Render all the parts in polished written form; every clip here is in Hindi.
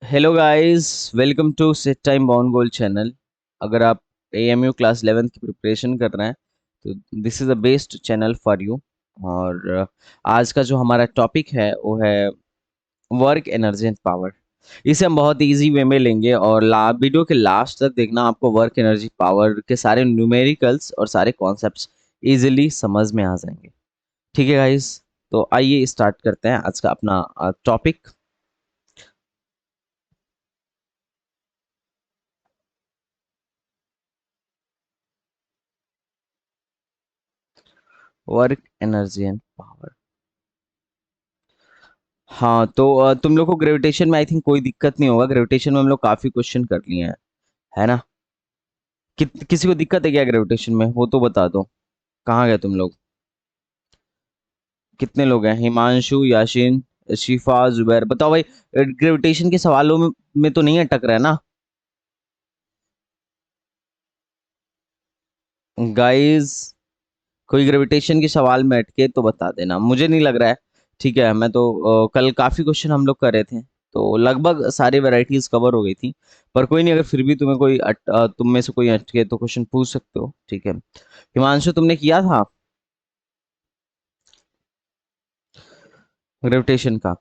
Hello guys, welcome to set time bound goal channel. अगर आप एएमयू क्लास 11 की प्रिपरेशन कर रहे हैं तो this is the best channel for you. और आज का जो हमारा टॉपिक है वो है वर्क एनर्जी एंड पावर। इसे हम बहुत इजी वे में लेंगे और वीडियो के लास्ट तक देखना, आपको वर्क एनर्जी पावर के सारे न्यूमेरिकल्स और सारे कॉन्सेप्ट्स इजीली समझ में आ जाएंगे। ठीक है गाइस, तो आइए स्टार्ट करते हैं आज का अपना topic. Work energy and power. हाँ तो तुम लोग को ग्रेविटेशन में आई थिंक कोई दिक्कत नहीं होगा। ग्रेविटेशन में हम लोग काफी क्वेश्चन कर लिए हैं, है ना? किसी को दिक्कत है क्या ग्रेविटेशन में? वो तो बता दो। कहाँ गए तुम लोग? कितने लोग हैं? हिमांशु, याशीन, शिफा, जुबैर, बताओ भाई। ग्रेविटेशन के सवालों में तो नहीं अटक रहा है ना गाइस? कोई ग्रेविटेशन के सवाल में अटके तो बता देना, मुझे नहीं लग रहा है। ठीक है, मैं तो कल काफी क्वेश्चन हम लोग कर रहे थे तो लगभग सारी वैरायटीज कवर हो गई थी। पर कोई नहीं, अगर फिर भी तुम्हें तुम में से कोई अटके तो क्वेश्चन पूछ सकते हो। ठीक है, हिमांशु तुमने किया था ग्रेविटेशन का?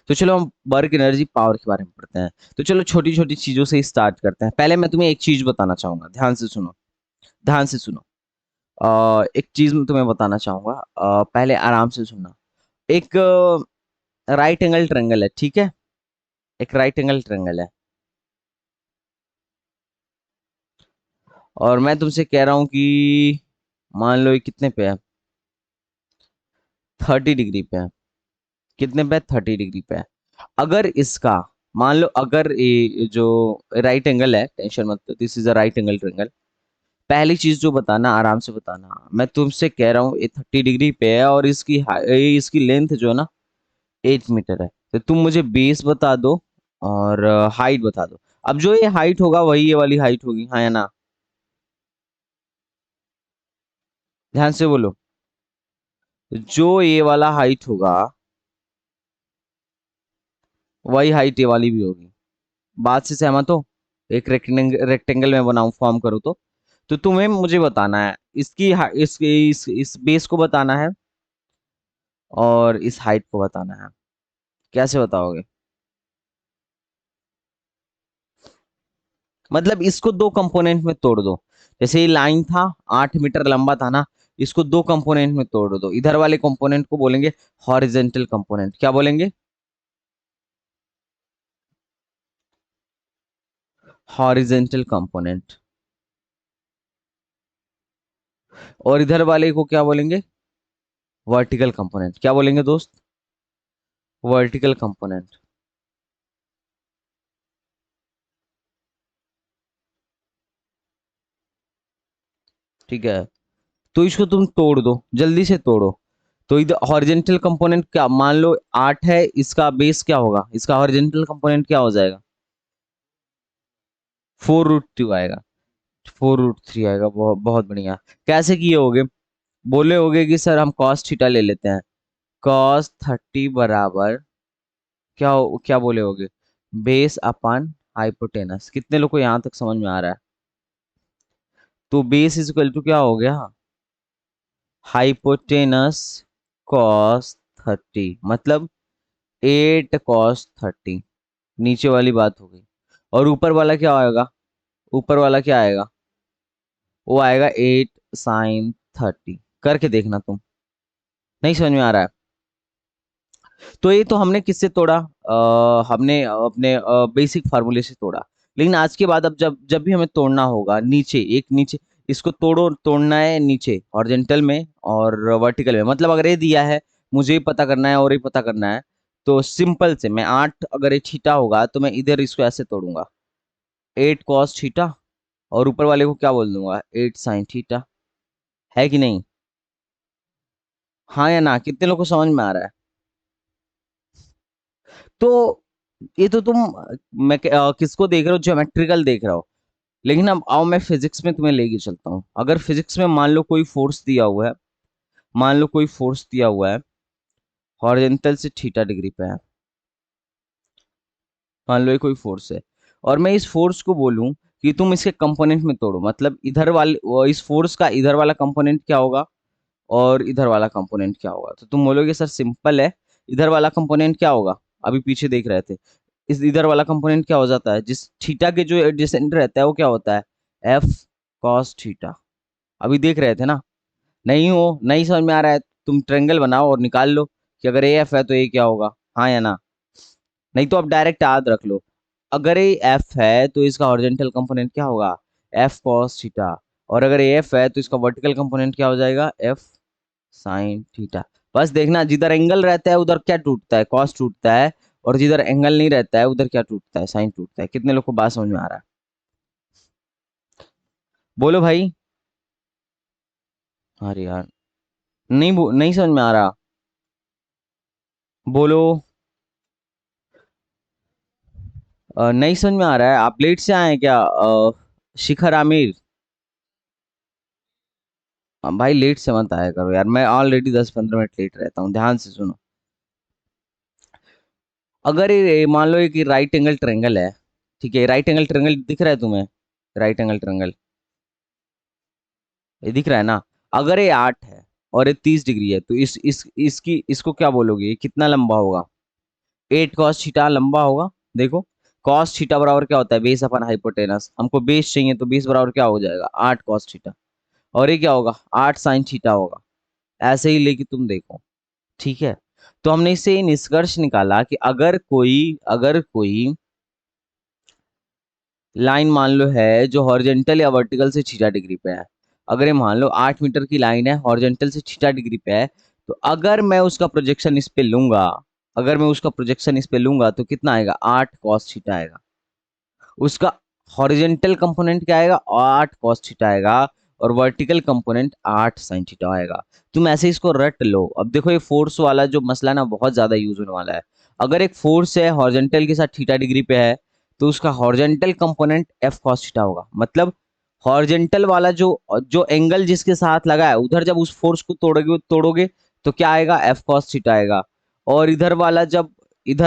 तो चलो हम वर्क एनर्जी पावर के बारे में पढ़ते हैं। तो चलो छोटी छोटी चीजों से स्टार्ट करते हैं। पहले मैं तुम्हें एक चीज बताना चाहूंगा, ध्यान से सुनो। ध्यान से सुनो। एक चीज मैं तुम्हें बताना चाहूंगा, पहले आराम से सुनना। एक राइट एंगल ट्रायंगल है, ठीक है? एक राइट एंगल ट्रायंगल है और मैं तुमसे कह रहा हूं कि मान लो ये कितने पे है? 30 डिग्री पे है। कितने पे? 30 डिग्री पे है। अगर इसका, मान लो अगर ये जो राइट एंगल है, टेंशन मत, this is a right angle triangle. पहली चीज जो बताना, आराम से बताना, मैं तुमसे कह रहा हूँ ये 30 डिग्री पे है और इसकी लेंथ जो है ना 8 मीटर है। तो तुम मुझे बेस बता दो और हाइट बता दो। अब जो ये हाइट होगा वही ये वाली हाइट होगी, हाँ या ना? ध्यान से बोलो। जो ये वाला हाइट होगा वही हाइट ये वाली भी होगी। बात से सहमत हो? एक रेक्टेंगल में बनाऊं, फॉर्म करूँ तो तुम्हें मुझे बताना है इस बेस को बताना है और इस हाइट को बताना है। कैसे बताओगे? मतलब इसको दो कंपोनेंट में तोड़ दो। जैसे ये लाइन था, 8 मीटर लंबा था ना, इसको दो कंपोनेंट में तोड़ दो। इधर वाले कंपोनेंट को बोलेंगे हॉरिजेंटल कंपोनेंट। क्या बोलेंगे? Horizontal component. और इधर वाले को क्या बोलेंगे? Vertical component. क्या बोलेंगे दोस्त? Vertical component. ठीक है, तो इसको तुम तोड़ दो, जल्दी से तोड़ो। तो इधर हॉरिजेंटल कंपोनेंट क्या, मान लो 8 है, इसका बेस क्या होगा? इसका हॉरिजेंटल कंपोनेंट क्या हो जाएगा? 4√2 आएगा। 4√3 आएगा। बहुत बहुत बढ़िया। कैसे किए होगे? बोले होगे कि सर हम कॉस थीटा ले लेते हैं। कॉस 30 बराबर क्या बोले होगे? Base upon hypotenuse. कितने लोग को यहाँ तक समझ में आ रहा है? तो बेस इज इक्वल टू क्या हो गया? हाइपोटेनस कॉस 30, मतलब 8 cos 30। नीचे वाली बात हो गई। और ऊपर वाला क्या आएगा? ऊपर वाला क्या आएगा? वो आएगा 8 sin 30। करके देखना तुम। नहीं समझ में आ रहा है? तो ये तो हमने किससे तोड़ा? हमने अपने बेसिक फार्मूले से तोड़ा। लेकिन आज के बाद अब जब जब भी हमें तोड़ना होगा, नीचे इसको तोड़ना है नीचे हॉरिजॉन्टल में और वर्टिकल में। मतलब अगर ये दिया है, मुझे ही पता करना है और ये पता करना है, तो सिंपल से मैं 8, अगर ये थीटा होगा तो मैं इधर इसको ऐसे तोड़ूंगा, 8 cos थीटा, और ऊपर वाले को क्या बोल दूंगा? 8 sin थीटा। है कि नहीं? हाँ या ना? कितने लोग को समझ में आ रहा है? तो ये तो तुम किसको देख रहे हो? ज्योमेट्रिकल देख रहे हो। लेकिन अब आओ, मैं फिजिक्स में तुम्हें लेके चलता हूँ। अगर फिजिक्स में मान लो कोई फोर्स दिया हुआ है, मान लो कोई फोर्स दिया हुआ है, हॉरिजॉन्टल से थीटा डिग्री पे है, मान लो ये कोई फोर्स है और मैं इस फोर्स को बोलूं कि तुम इसके कंपोनेंट में तोड़ो, मतलब इधर वाले इस फोर्स का इधर वाला कंपोनेंट क्या होगा और इधर वाला कंपोनेंट क्या होगा, तो तुम बोलोगे सर सिंपल है, इधर वाला कंपोनेंट क्या होगा, अभी पीछे देख रहे थे, इस इधर वाला कंपोनेंट क्या हो जाता है, जिस थीटा के जो एडजेसेंट रहता है वो क्या होता है, एफ कॉस थीटा। अभी देख रहे थे ना, नहीं हो नहीं समझ में आ रहा है, तुम ट्रेंगल बनाओ और निकाल लो कि अगर ए एफ है तो ये क्या होगा, हाँ या ना। नहीं तो आप डायरेक्ट याद रख लो, अगर ये एफ है तो इसका हॉरिजॉन्टल कंपोनेंट क्या होगा, एफ कॉस थीटा, और अगर ये एफ है तो इसका वर्टिकल कंपोनेंट क्या हो जाएगा, एफ साइन थीटा। बस देखना जिधर एंगल रहता है उधर क्या टूटता है, कॉस टूटता है, और जिधर एंगल नहीं रहता है उधर क्या टूटता है, साइन टूटता है। कितने लोग को बात समझ में आ रहा है, बोलो भाई। अरे यार, नहीं समझ में आ रहा, बोलो। नहीं समझ में आ रहा है, आप लेट से आए हैं क्या, शिखर आमिर। भाई लेट से मत आया करो यार, मैं ऑलरेडी 10-15 मिनट लेट रहता हूँ, ध्यान से सुनो। अगर ये मान लो कि राइट एंगल ट्रेंगल है, ठीक है, राइट एंगल ट्रेंगल दिख रहा है तुम्हें, राइट एंगल ट्रेंगल ये दिख रहा है ना, अगर ये 8 है और ये 30 डिग्री है तो इस इसकी इसको क्या बोलोगे, ये कितना लंबा होगा, 8 cos थीटा लंबा होगा। देखो कॉस थीटा बराबर क्या होता है, बेस अपन हाइपोटेनस, हमको बेस चाहिए तो बेस बराबर क्या हो जाएगा, 8 cos थीटा, और ये क्या होगा, 8 sin थीटा होगा। ऐसे ही लेके तुम देखो, ठीक है। तो हमने इससे ये निष्कर्ष निकाला कि अगर कोई लाइन मान लो है जो हॉरिजेंटल या वर्टिकल से 6 डिग्री पे है, अगर ये मान लो 8 मीटर की लाइन है, हॉरिजेंटल से 6 डिग्री पे है, तो अगर मैं उसका प्रोजेक्शन इस पे लूंगा, अगर मैं उसका प्रोजेक्शन इस पे लूंगा तो कितना आएगा, 8 cos थीटा आएगा। उसका हॉरिजेंटल कंपोनेंट क्या आएगा, 8 cos थीटा आएगा, और वर्टिकल कंपोनेंट 8 sin थीटा आएगा। तुम ऐसे इसको रट लो। अब देखो ये फोर्स वाला जो मसला है ना बहुत ज्यादा यूज होने वाला है। अगर एक फोर्स है हॉरिजेंटल के साथ थीटा डिग्री पे है, तो उसका horizontal component F cos theta होगा। मतलब हॉरिजेंटल वाला जो एंगल जिसके साथ लगा है उधर जब उस फोर्स को तोड़ोगे तो क्या आएगा, एफ कॉस थीटा आएगा। और इधर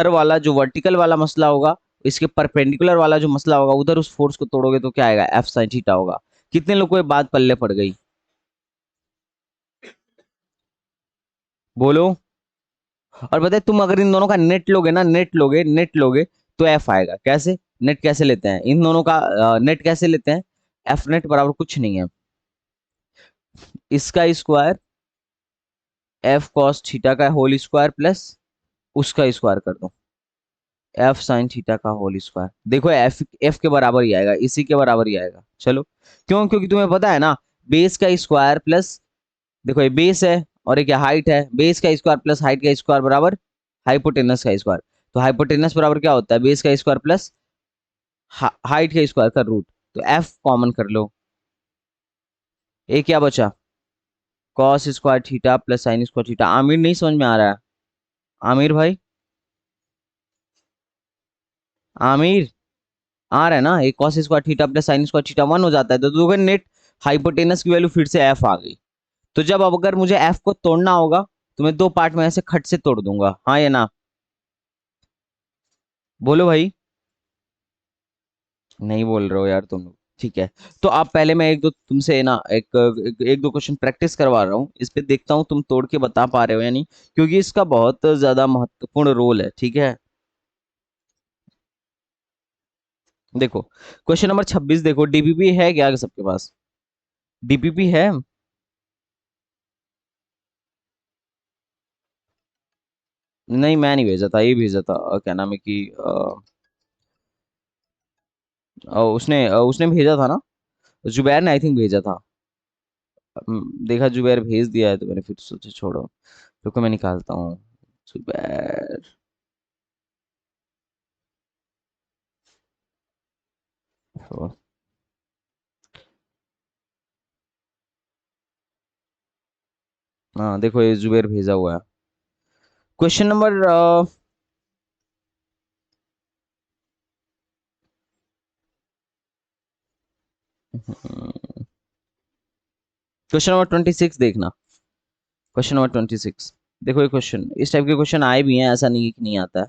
वाला जो वर्टिकल वाला मसला होगा, इसके परपेंडिकुलर वाला जो मसला होगा उधर उस फोर्स को तोड़ोगे तो क्या आएगा, एफ साइन थीटा होगा। कितने लोगों को ये बात पल्ले पड़ गई, बोलो। और बताए तुम अगर इन दोनों का नेट लोगे ना, नेट लोगे तो एफ आएगा। कैसे नेट कैसे लेते हैं इन दोनों का, नेट कैसे लेते हैं, एफ नेट बराबर कुछ नहीं है, इसका स्क्वायर एफ कॉस थीटा का होल स्क्वायर प्लस उसका स्क्वायर कर दो, एफ साइन थीटा का होल स्क्वायर। देखो एफ एफ के बराबर ही आएगा, इसी के बराबर ही आएगा। चलो क्यों, क्योंकि तुम्हें पता है ना, बेस का स्क्वायर प्लस, देखो ये बेस है और ये क्या हाइट है, बेस का स्क्वायर प्लस हाइट का स्क्वायर बराबर हाइपोटेनस का स्क्वायर। तो हाइपोटेनस बराबर क्या होता है, बेस का स्क्वायर प्लस हाइट का स्क्वायर का रूट। तो एफ कॉमन कर लो, ये क्या बचा, cos square theta plus sine square theta. Aamir नहीं समझ में आ रहा है, आमिर भाई, आमिर आ रहा है ना, एक cos square theta plus sine square theta 1 हो जाता है, तो दोगे नेट हाइपोटेनस की वैल्यू फिर से एफ आ गई। तो जब अब अगर मुझे एफ को तोड़ना होगा तो मैं दो पार्ट में ऐसे खट से तोड़ दूंगा, हाँ या ना, बोलो भाई। नहीं बोल रहे हो यार तुम लोग, ठीक है। तो आप पहले मैं एक दो तुमसे ना एक दो क्वेश्चन प्रैक्टिस करवा रहा हूँ, इस पे देखता हूँ तुम तोड़ के बता पा रहे हो या नहीं, क्योंकि इसका बहुत ज्यादा महत्वपूर्ण रोल है, ठीक है। देखो क्वेश्चन नंबर 26, देखो डीपीपी है क्या सबके पास, डीपीपी है। नहीं मैं नहीं भेजा था, ये भेजा था, क्या नाम है कि उसने भेजा था ना, जुबैर ने आई थिंक भेजा था। देखा जुबैर भेज दिया है तो मैंने फिर सोचा छोड़ो, रुको मैं निकालता हूँ, जुबैर। तो, हाँ देखो ये जुबैर भेजा हुआ है। क्वेश्चन नंबर क्वेश्चन नंबर 26 देखना, क्वेश्चन नंबर 26। देखो ये क्वेश्चन, इस टाइप के क्वेश्चन आए भी हैं, ऐसा नहीं है कि नहीं आता है।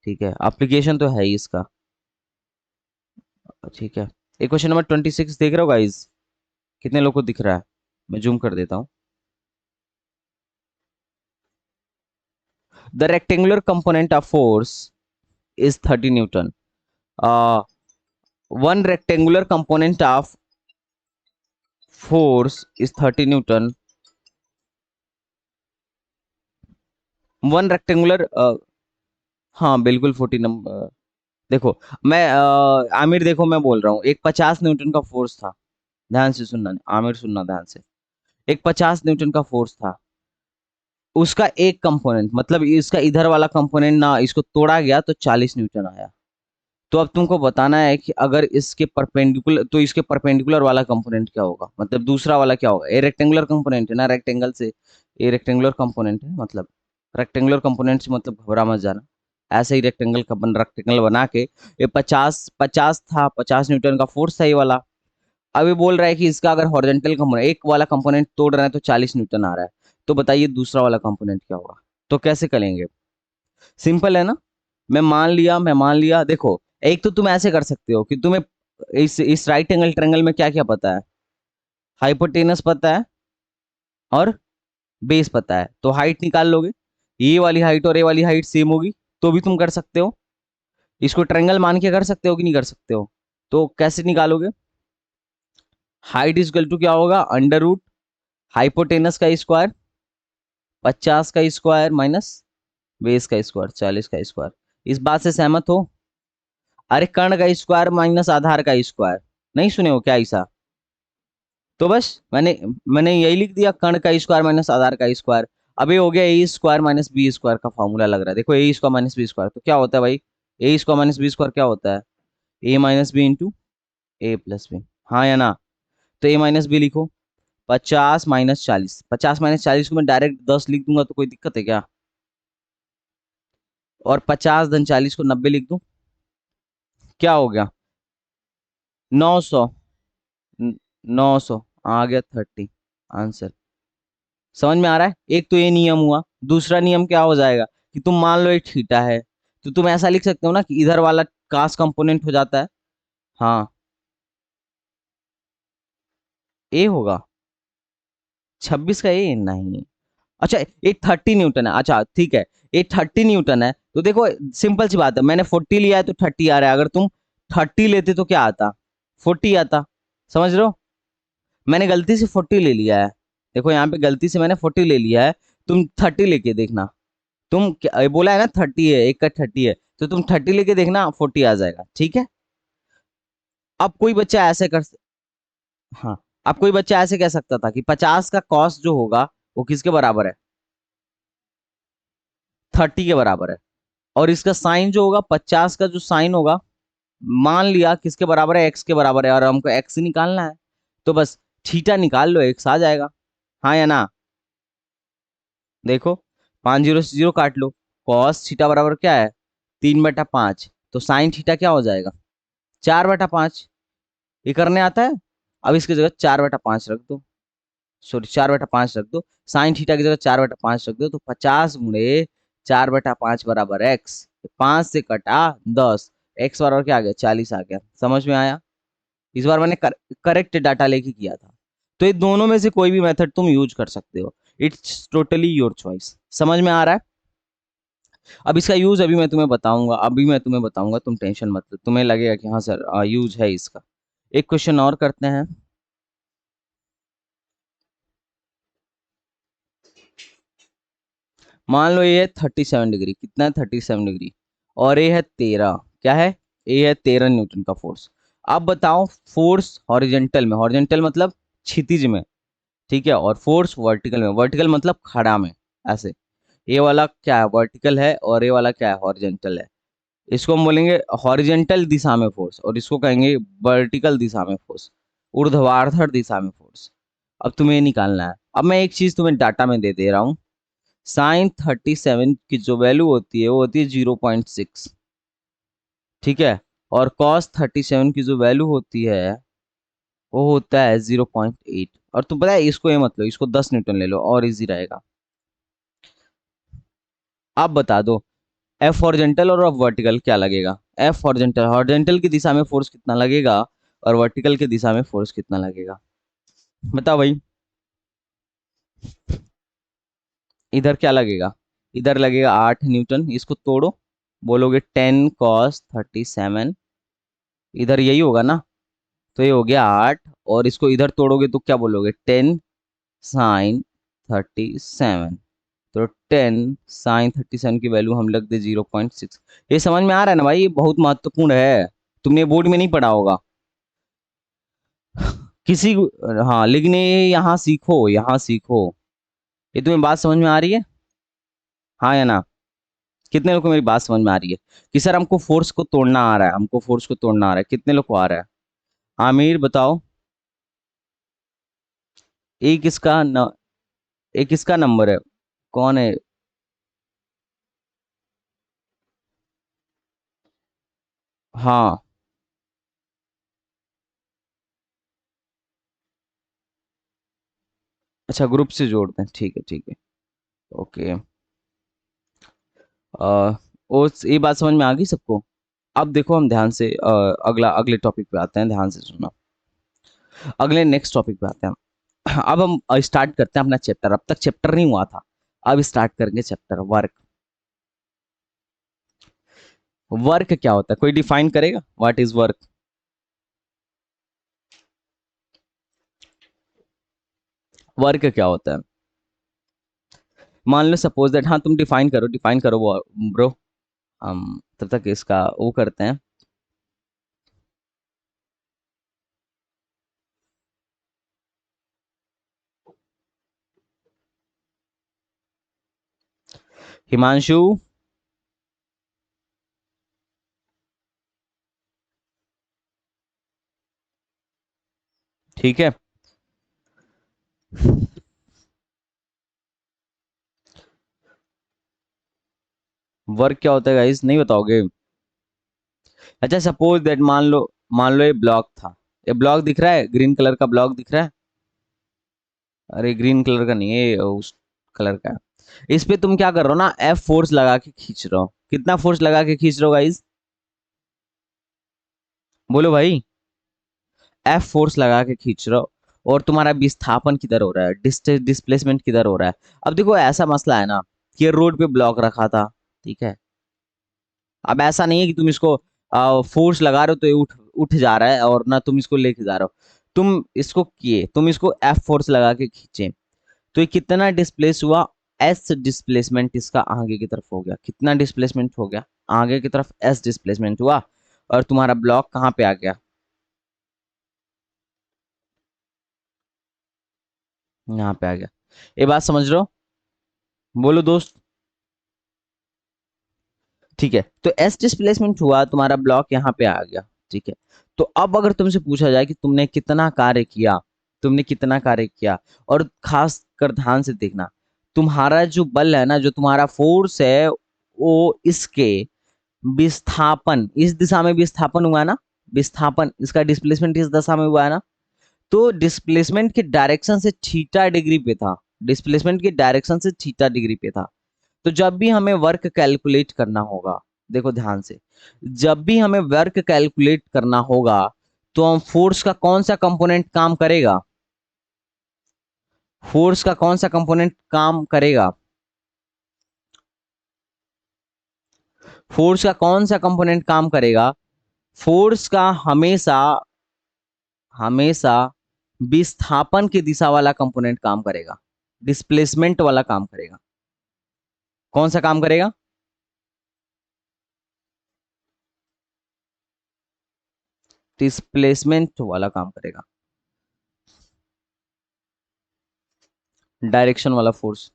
ठीक है, एप्लीकेशन तो है ही इसका। ठीक है, एक क्वेश्चन नंबर 26 देख रहे हो गाइस? कितने लोग को दिख रहा है? मैं जूम कर देता हूँ। The rectangular component of force is 30 Newton. One rectangular component of force is 30 Newton. One rectangular हाँ बिल्कुल 40 नंबर। देखो मैं आमिर, देखो मैं बोल रहा हूँ, एक 50 न्यूटन का फोर्स था। ध्यान से सुनना आमिर, सुनना ध्यान से। एक 50 न्यूटन का फोर्स था, उसका एक कंपोनेंट, मतलब इसका इधर वाला कंपोनेंट ना इसको तोड़ा गया तो 40 न्यूटन आया। तो अब तुमको बताना है कि अगर इसके परपेंडिकुलर, तो इसके परपेंडिकुलर वाला कंपोनेंट क्या होगा, मतलब दूसरा वाला क्या होगा। ये रेक्टेंगुलर कंपोनेंट है ना, रेक्टेंगल से ये रेक्टेंगुलर कंपोनेंट है, मतलब रेक्टेंगुलर कंपोनेंट से मतलब घबरा मत जाना। ऐसे ही रेक्टेंगल बना के ये 50 था, 50 न्यूटन का फोर्स था ये वाला। अब ये बोल रहा है कि इसका अगर हॉरिजॉन्टल कंपोनेंट, एक वाला कंपोनेंट तोड़ रहा है तो 40 न्यूटन आ रहा है। तो बताइए दूसरा वाला कंपोनेंट क्या होगा। तो कैसे करेंगे? सिंपल है ना। मैं मान लिया देखो, एक तो तुम ऐसे कर सकते हो कि तुम्हें इस राइट एंगल ट्रायंगल में क्या क्या पता है। हाइपोटेनस पता है और बेस पता है, तो हाइट निकाल लोगे। ये वाली हाइट और ये वाली हाइट सेम होगी, तो भी तुम कर सकते हो। इसको ट्रायंगल मान के कर सकते हो कि नहीं कर सकते हो? तो कैसे निकालोगे? हाइट इज इक्वल टू क्या होगा, अंडर रूट हाइपोटेनस का स्क्वायर 50 का स्क्वायर माइनस बेस का स्क्वायर 40 का स्क्वायर। इस बात से सहमत हो? अरे कर्ण का स्क्वायर माइनस आधार का स्क्वायर, नहीं सुने हो क्या ऐसा? तो बस मैंने यही लिख दिया, कर्ण का स्क्वायर माइनस आधार का स्क्वायर। अभी हो गया ए स्क्वायर माइनस बी स्क्वायर का फॉर्मूला लग रहा है। देखो ए स्क्वायर माइनस बी स्क्वायर तो क्या होता है भाई? ए स्क्वायर माइनस बी स्क्वायर क्या होता है? ए माइनस बी इंटू ए प्लस बी, हाँ या ना? तो ए माइनस बी लिखो। 50 - 40, 50 - 40 को मैं डायरेक्ट 10 लिख दूंगा तो कोई दिक्कत है क्या? और 50 - 40 को 90 लिख दूं, क्या हो गया? 900। 900 आ गया 30 आंसर। समझ में आ रहा है? एक तो ये नियम हुआ। दूसरा नियम क्या हो जाएगा कि तुम मान लो एक थीटा है, तो तुम ऐसा लिख सकते हो ना कि इधर वाला कास कंपोनेंट हो जाता है। हाँ, ए होगा। 26 का ए नहीं। अच्छा, एक 30 न्यूटन है, अच्छा ठीक है। एक 30 न्यूटन है तो देखो, सिंपल सी बात है, मैंने 40 लिया है तो 30 आ रहा है। अगर तुम 30 लेते तो क्या आता? 40 आता। समझ रहे हो? मैंने गलती से 40 ले लिया है। देखो यहाँ पे गलती से मैंने 40 ले लिया है। तुम 30 लेके देखना। तुम क्या बोला है ना, 30 है, एक का 30 है, तो तुम 30 लेके देखना 40 आ जाएगा। ठीक है। अब कोई बच्चा ऐसे कर, हाँ, अब कोई बच्चा ऐसे कह सकता था कि 50 का कॉस जो होगा वो किसके बराबर है? 30 के बराबर है। और इसका साइन जो होगा, 50 का जो साइन होगा, मान लिया किसके बराबर है? एक्स के बराबर है, और हमको एक्स ही निकालना है। तो बस थीटा निकाल लो, एक्स आ जाएगा। हाँ या ना? देखो, 5 जीरो से जीरो काट लो। कॉस थीटा बराबर क्या है? 3/5। तो साइन थीटा क्या हो जाएगा? 4/5। ये करने आता है? अब इसकी जगह 4/5 रख दो। सॉरी, 4/5 रख दो। साइन थीटा की जगह 4/5 रख दो, तो 50 × 4/5 बराबर एक्स। 5 से कटा 10, एक्स बराबर क्या आ गया? 40 आ गया। समझ में आया? इस बार मैंने करेक्ट डाटा लेके किया था। तो ये दोनों में से कोई भी मेथड तुम यूज कर सकते हो। It's totally your choice. समझ में आ रहा है? अब इसका यूज अभी मैं तुम्हें बताऊंगा, तुम टेंशन मत लो। तुम्हें लगेगा कि हाँ सर यूज है इसका। एक क्वेश्चन और करते हैं। मान लो ये है 37 डिग्री, कितना है? 37 डिग्री। और ये है 13, क्या है? ये है 13 न्यूटन का फोर्स। अब बताओ, फोर्स हॉरिजेंटल में, हॉरिजेंटल मतलब क्षितिज में, ठीक है, और फोर्स वर्टिकल में, वर्टिकल मतलब खड़ा में, ऐसे। ये वाला क्या है? वर्टिकल है, और ये वाला क्या है? हॉरिजेंटल है। इसको हम बोलेंगे हॉरिजेंटल दिशा में फोर्स, और इसको कहेंगे वर्टिकल दिशा में फोर्स, ऊर्ध्वाधर दिशा में फोर्स। अब तुम्हें निकालना है। अब मैं एक चीज तुम्हें डाटा में दे दे रहा हूँ। sin 37 की जो वैल्यू होती है वो होती है 0.6, ठीक है। और cos 37 की जो वैल्यू होती है वो होता है 0.8। और तुम पता है, इसको ये मत लो, इसको 10 न्यूटन ले लो और इजी रहेगा। अब बता दो, एफ हॉरिजॉन्टल और वर्टिकल क्या लगेगा? एफ हॉरिजॉन्टल, हॉरिजॉन्टल की दिशा में फोर्स कितना लगेगा और वर्टिकल की दिशा में फोर्स कितना लगेगा? बताओ भाई। इधर क्या लगेगा? इधर लगेगा 8 न्यूटन, इसको तोड़ो, बोलोगे 10 cos 37। इधर यही होगा ना, तो ये हो गया 8, और इसको इधर तोड़ोगे तो क्या बोलोगे? 10 sin 37। तो 10 sin 37 की वैल्यू हम लग दे 0.6। ये समझ में आ रहा है ना भाई? ये बहुत महत्वपूर्ण है, तुमने बोर्ड में नहीं पढ़ा होगा किसी हाँ, लेकिन ये यहाँ सीखो, यहाँ सीखो। ये तुम्हें बात समझ में आ रही है, हाँ या ना? कितने लोग को मेरी बात समझ में आ रही है कि सर हमको फोर्स को तोड़ना आ रहा है, हमको फोर्स को तोड़ना आ रहा है? कितने लोग को आ रहा है? आमिर बताओ। ए किसका न, ए किसका नंबर है? कौन है? हाँ, अच्छा ग्रुप से जोड़ते हैं, ठीक है ठीक है। ओके। ये बात समझ में आ गई सबको? अब देखो हम ध्यान से अगले टॉपिक पे आते हैं, ध्यान से सुनना। अगले नेक्स्ट टॉपिक पे आते हैं। अब हम स्टार्ट करते हैं अपना चैप्टर। अब तक चैप्टर नहीं हुआ था, अब स्टार्ट करेंगे चैप्टर वर्क। वर्क क्या होता है, कोई डिफाइन करेगा? What is work? वर्क क्या होता है? मान लो सपोज दैट, हाँ तुम डिफाइन करो वो ब्रो। हम तब तक इसका वो करते हैं। हिमांशु। ठीक है। वर्क क्या होता है गाइस, नहीं बताओगे? अच्छा सपोज दैट, मान लो ये ब्लॉक था। ये ब्लॉक दिख रहा है, ग्रीन कलर का ब्लॉक दिख रहा है? अरे ग्रीन कलर का नहीं, ये उस कलर का है। इस पे तुम क्या कर रहे हो ना, एफ फोर्स लगा के खींच रहे हो। कितना फोर्स लगा के खींच रहे हो गाइस? बोलो भाई। एफ फोर्स लगा के खींच रहे हो। और तुम्हारा विस्थापन किधर हो रहा है, डिस्प्लेसमेंट किधर हो रहा है? अब देखो ऐसा मसला है ना कि ये रोड पे ब्लॉक रखा था, ठीक है। अब ऐसा नहीं है कि तुम इसको फोर्स लगा रहे हो तो ये उठ उठ जा रहा है, और ना तुम इसको लेके जा रहे हो। तुम इसको एफ फोर्स लगा के खींचे, तो ये कितना डिस्प्लेस हुआ? एस डिस्प्लेसमेंट इसका आगे की तरफ हो गया। कितना डिस्प्लेसमेंट हो गया? आगे की तरफ एस डिस्प्लेसमेंट हुआ। और तुम्हारा ब्लॉक कहाँ पे आ गया? यहाँ पे आ गया। ये बात समझ रहे हो? बोलो दोस्त। ठीक है, तो एस डिस्प्लेसमेंट हुआ, तुम्हारा ब्लॉक यहाँ पे आ गया, ठीक है। तो अब अगर तुमसे पूछा जाए कि तुमने कितना कार्य किया, तुमने कितना कार्य किया, और खास कर ध्यान से देखना, तुम्हारा जो बल है ना, जो तुम्हारा फोर्स है, वो इसके विस्थापन, इस दिशा में विस्थापन हुआ है ना, विस्थापन इसका डिस्प्लेसमेंट इस दिशा में हुआ है ना, तो डिस्प्लेसमेंट के डायरेक्शन से थीटा डिग्री पे था। डिस्प्लेसमेंट के डायरेक्शन से थीटा डिग्री पे था। तो जब भी हमें वर्क कैलकुलेट करना होगा, देखो ध्यान से, जब भी हमें वर्क कैलकुलेट करना होगा, तो हम फोर्स का कौन सा कंपोनेंट काम करेगा? फोर्स का कौन सा कंपोनेंट काम करेगा? फोर्स का कौन सा कंपोनेंट काम करेगा? फोर्स का हमेशा हमेशा विस्थापन की दिशा वाला कंपोनेंट काम करेगा, डिस्प्लेसमेंट वाला काम करेगा। कौन सा काम करेगा? डिस्प्लेसमेंट वाला काम करेगा, डायरेक्शन वाला फोर्स।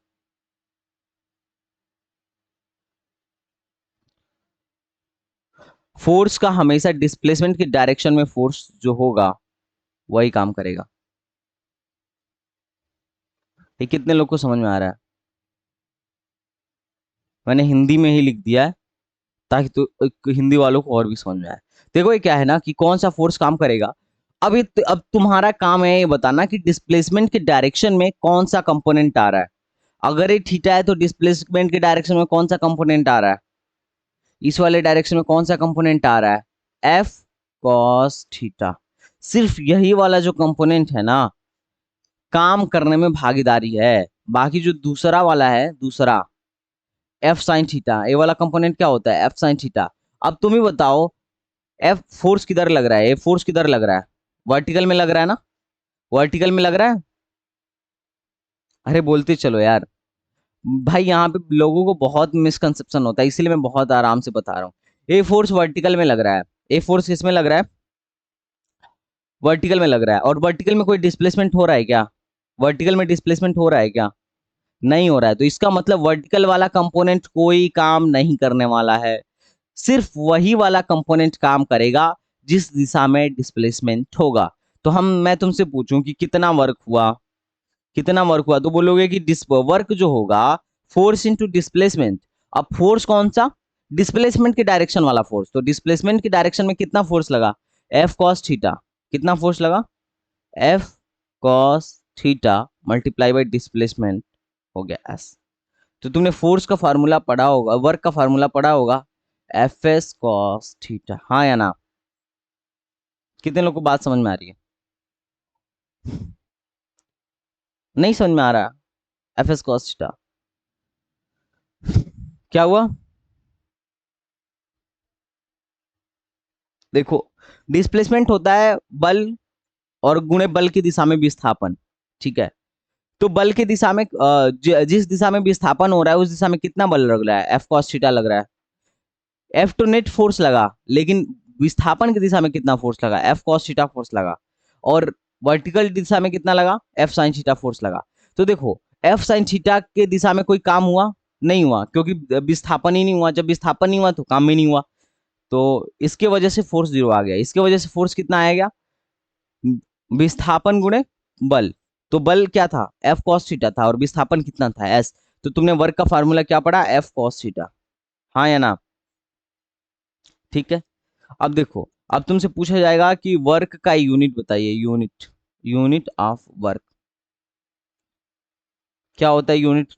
फोर्स का हमेशा डिस्प्लेसमेंट की डायरेक्शन में फोर्स जो होगा वही काम करेगा। ये कितने लोग को समझ में आ रहा है? मैंने हिंदी में ही लिख दिया है ताकि तो हिंदी वालों को और भी समझ में आए। देखो ये क्या है ना कि कौन सा फोर्स काम करेगा। अब तुम्हारा काम है ये बताना कि डिस्प्लेसमेंट के डायरेक्शन में कौन सा कंपोनेंट आ रहा है। अगर ये थीटा है तो डिस्प्लेसमेंट के डायरेक्शन में कौन सा कंपोनेंट आ रहा है? इस वाले डायरेक्शन में कौन सा कंपोनेंट आ रहा है, एफ कॉस थीटा। सिर्फ यही वाला जो कंपोनेंट है ना काम करने में भागीदारी है, बाकी जो दूसरा वाला है, दूसरा एफ साइन थीटा, ये वाला कंपोनेंट क्या होता है, एफ साइन थीटा। अब तुम ही बताओ एफ फोर्स किधर लग रहा है, ये फोर्स किधर लग रहा है, वर्टिकल में लग रहा है ना, वर्टिकल में लग रहा है। अरे बोलते चलो यार भाई, यहाँ पे लोगों को बहुत मिसकंसेप्शन होता है, इसीलिए मैं बहुत आराम से बता रहा हूँ। ए फोर्स वर्टिकल में लग रहा है, ए फोर्स किसमें लग रहा है, वर्टिकल में लग रहा है। और वर्टिकल में कोई डिस्प्लेसमेंट हो रहा है क्या, वर्टिकल में डिस्प्लेसमेंट हो रहा है क्या, नहीं हो रहा है। तो इसका मतलब वर्टिकल वाला कंपोनेंट कोई काम नहीं करने वाला है, सिर्फ वही वाला कंपोनेंट काम करेगा जिस दिशा में डिस्प्लेसमेंट होगा। तो मैं तुमसे पूछूं कि कितना वर्क हुआ, कितना वर्क हुआ, तो बोलोगे कि वर्क जो होगा फोर्स इनटू डिस्प्लेसमेंट। अब फोर्स कौन सा, डिस्प्लेसमेंट के डायरेक्शन वाला फोर्स, तो डिस्प्लेसमेंट के डायरेक्शन में कितना फोर्स लगा, एफ कॉस थीटा। कितना फोर्स लगा, F cos theta multiply by displacement हो गया एस। तो तुमने फोर्स का फार्मूला पढ़ा होगा, वर्क का फार्मूला पढ़ा होगा, एफ एस कॉस थीटा, हाँ या ना। कितने लोग को बात समझ में आ रही है, नहीं समझ में आ रहा, एफ एस कॉस थीटा क्या हुआ। देखो डिस्प्लेसमेंट होता है बल और गुणे बल की दिशा में विस्थापन, ठीक है। तो बल की दिशा में जिस दिशा में विस्थापन हो रहा है उस दिशा में कितना बल लग रहा है, एफ कॉस थीटा लग रहा है। एफ तो नेट फोर्स लगा, लेकिन विस्थापन की दिशा में कितना फोर्स लगा, एफ कॉस थीटा फोर्स लगा। और वर्टिकल दिशा में कितना लगा, एफ साइन थीटा फोर्स लगा। तो देखो एफ साइन थीटा के दिशा में कोई काम हुआ नहीं हुआ, क्योंकि विस्थापन ही नहीं हुआ, जब विस्थापन नहीं हुआ तो काम भी नहीं हुआ। तो इसके वजह से फोर्स जीरो आ गया, इसके वजह से फोर्स कितना आएगा, विस्थापन गुणे बल। तो बल क्या था, एफ कॉस थीटा था, और विस्थापन कितना था, एस। तो तुमने वर्क का फार्मूला क्या पढ़ा, एफ कॉस थीटा, हाँ या ना, ठीक है। अब देखो अब तुमसे पूछा जाएगा कि वर्क का यूनिट बताइए, यूनिट, यूनिट ऑफ वर्क क्या होता है, यूनिट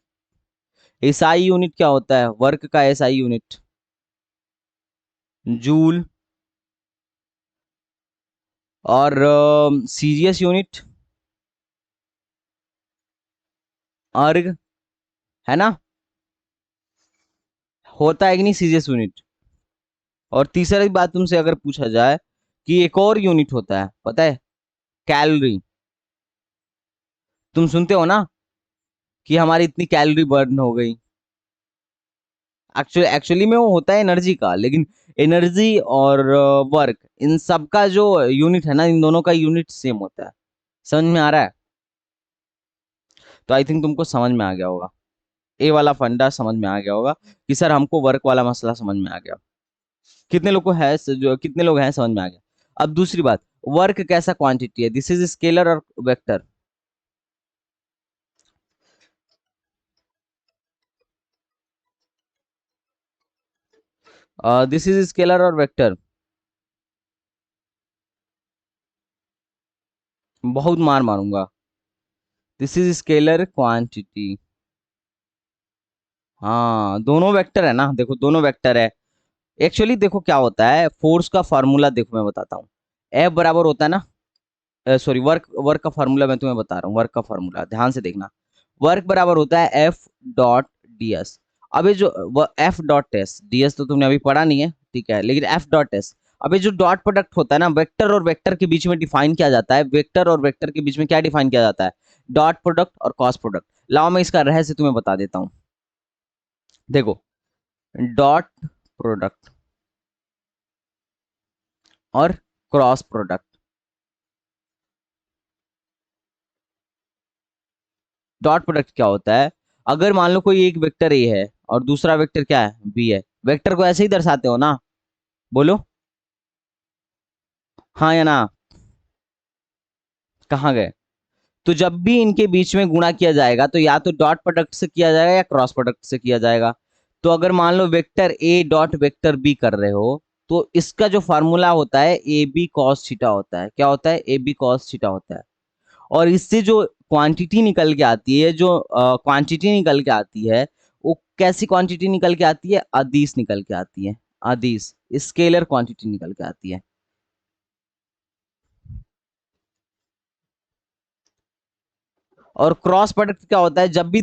एसआई यूनिट क्या होता है, वर्क का एसआई यूनिट जूल। और सीजीएस यूनिट अर्ग, है ना, होता है कि नहीं सीजीएस यूनिट। और तीसरी बात तुमसे अगर पूछा जाए कि एक और यूनिट होता है, पता है, कैलोरी। तुम सुनते हो ना कि हमारी इतनी कैलोरी बर्न हो गई, एक्चुअली में वो होता है एनर्जी का, लेकिन एनर्जी और वर्क इन सब का जो यूनिट है ना, इन दोनों का यूनिट सेम होता है। समझ में आ रहा है, तो आई थिंक तुमको समझ में आ गया होगा, ए वाला फंडा समझ में आ गया होगा कि सर हमको वर्क वाला मसला समझ में आ गया। कितने लोग को है जो, कितने लोग हैं समझ में आ गया। अब दूसरी बात, वर्क कैसा क्वांटिटी है, दिस इज स्केलर और वेक्टर। दिस इज स्केलर और वेक्टर, बहुत मार मारूंगा। दिस इज स्केलर क्वांटिटी, हाँ दोनों वेक्टर है ना, देखो दोनों वेक्टर है। एक्चुअली देखो क्या होता है, फोर्स का फार्मूला देखो मैं बताता हूँ, एफ बराबर होता है ना, सॉरी वर्क, वर्क का फार्मूला मैं तुम्हें बता रहा हूँ, वर्क का फार्मूला ध्यान से देखना। वर्क बराबर होता है एफ डॉट डी एस। अब ये जो F dot S, D S तो तुमने अभी पढ़ा नहीं है, ठीक है, लेकिन एफ डॉट एस। अब ये जो डॉट प्रोडक्ट होता है ना, वेक्टर और वेक्टर के बीच में डिफाइन किया जाता है, वेक्टर और वेक्टर के बीच में क्या डिफाइन किया जाता है, डॉट प्रोडक्ट और क्रॉस प्रोडक्ट। लाओ मैं इसका रहस्य तुम्हें बता देता हूँ। देखो डॉट प्रोडक्ट और क्रॉस प्रोडक्ट, डॉट प्रोडक्ट क्या होता है, अगर मान लो कोई एक वेक्टर ए है और दूसरा वेक्टर क्या है, बी है, वेक्टर को ऐसे ही दर्शाते हो ना, बोलो हाँ या ना, कहाँ गए। तो जब भी इनके बीच में गुणा किया जाएगा तो या तो डॉट प्रोडक्ट से किया जाएगा या क्रॉस प्रोडक्ट से किया जाएगा। तो अगर मान लो vector A dot vector B कर रहे हो, तो इसका जो फार्मूला होता है ए बी कॉस थीटा होता है, क्या होता है, ए बी कॉस थीटा होता है। और इससे जो क्वांटिटी निकल के आती है, जो क्वांटिटी निकल के आती है, वो कैसी क्वांटिटी निकल के आती है, अदिश निकल के आती है। अदिश स्केलर क्वांटिटी निकल के आती है। और क्रॉस प्रोडक्ट क्या होता है, जब भी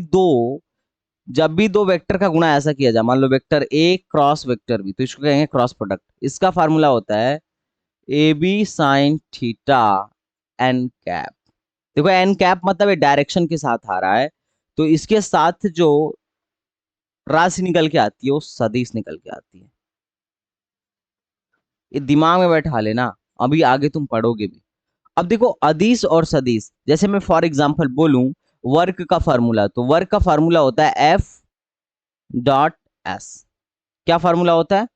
दो वेक्टर का गुणा ऐसा किया जाए, मान लो vector A cross vector B, तो इसको कहेंगे क्रॉस प्रोडक्ट। इसका फार्मूला होता है A B sine theta N cap. देखो एन कैप मतलब ये डायरेक्शन के साथ आ रहा है, तो इसके साथ जो राशि निकल के आती है वो सदिश निकल के आती है। ये दिमाग में बैठा लेना, अभी आगे तुम पढ़ोगे भी। अब देखो अदिश और सदिश, जैसे मैं फॉर एग्जांपल बोलूं वर्क का फार्मूला, तो वर्क का फार्मूला होता है एफ डॉट एस। क्या फार्मूला होता है,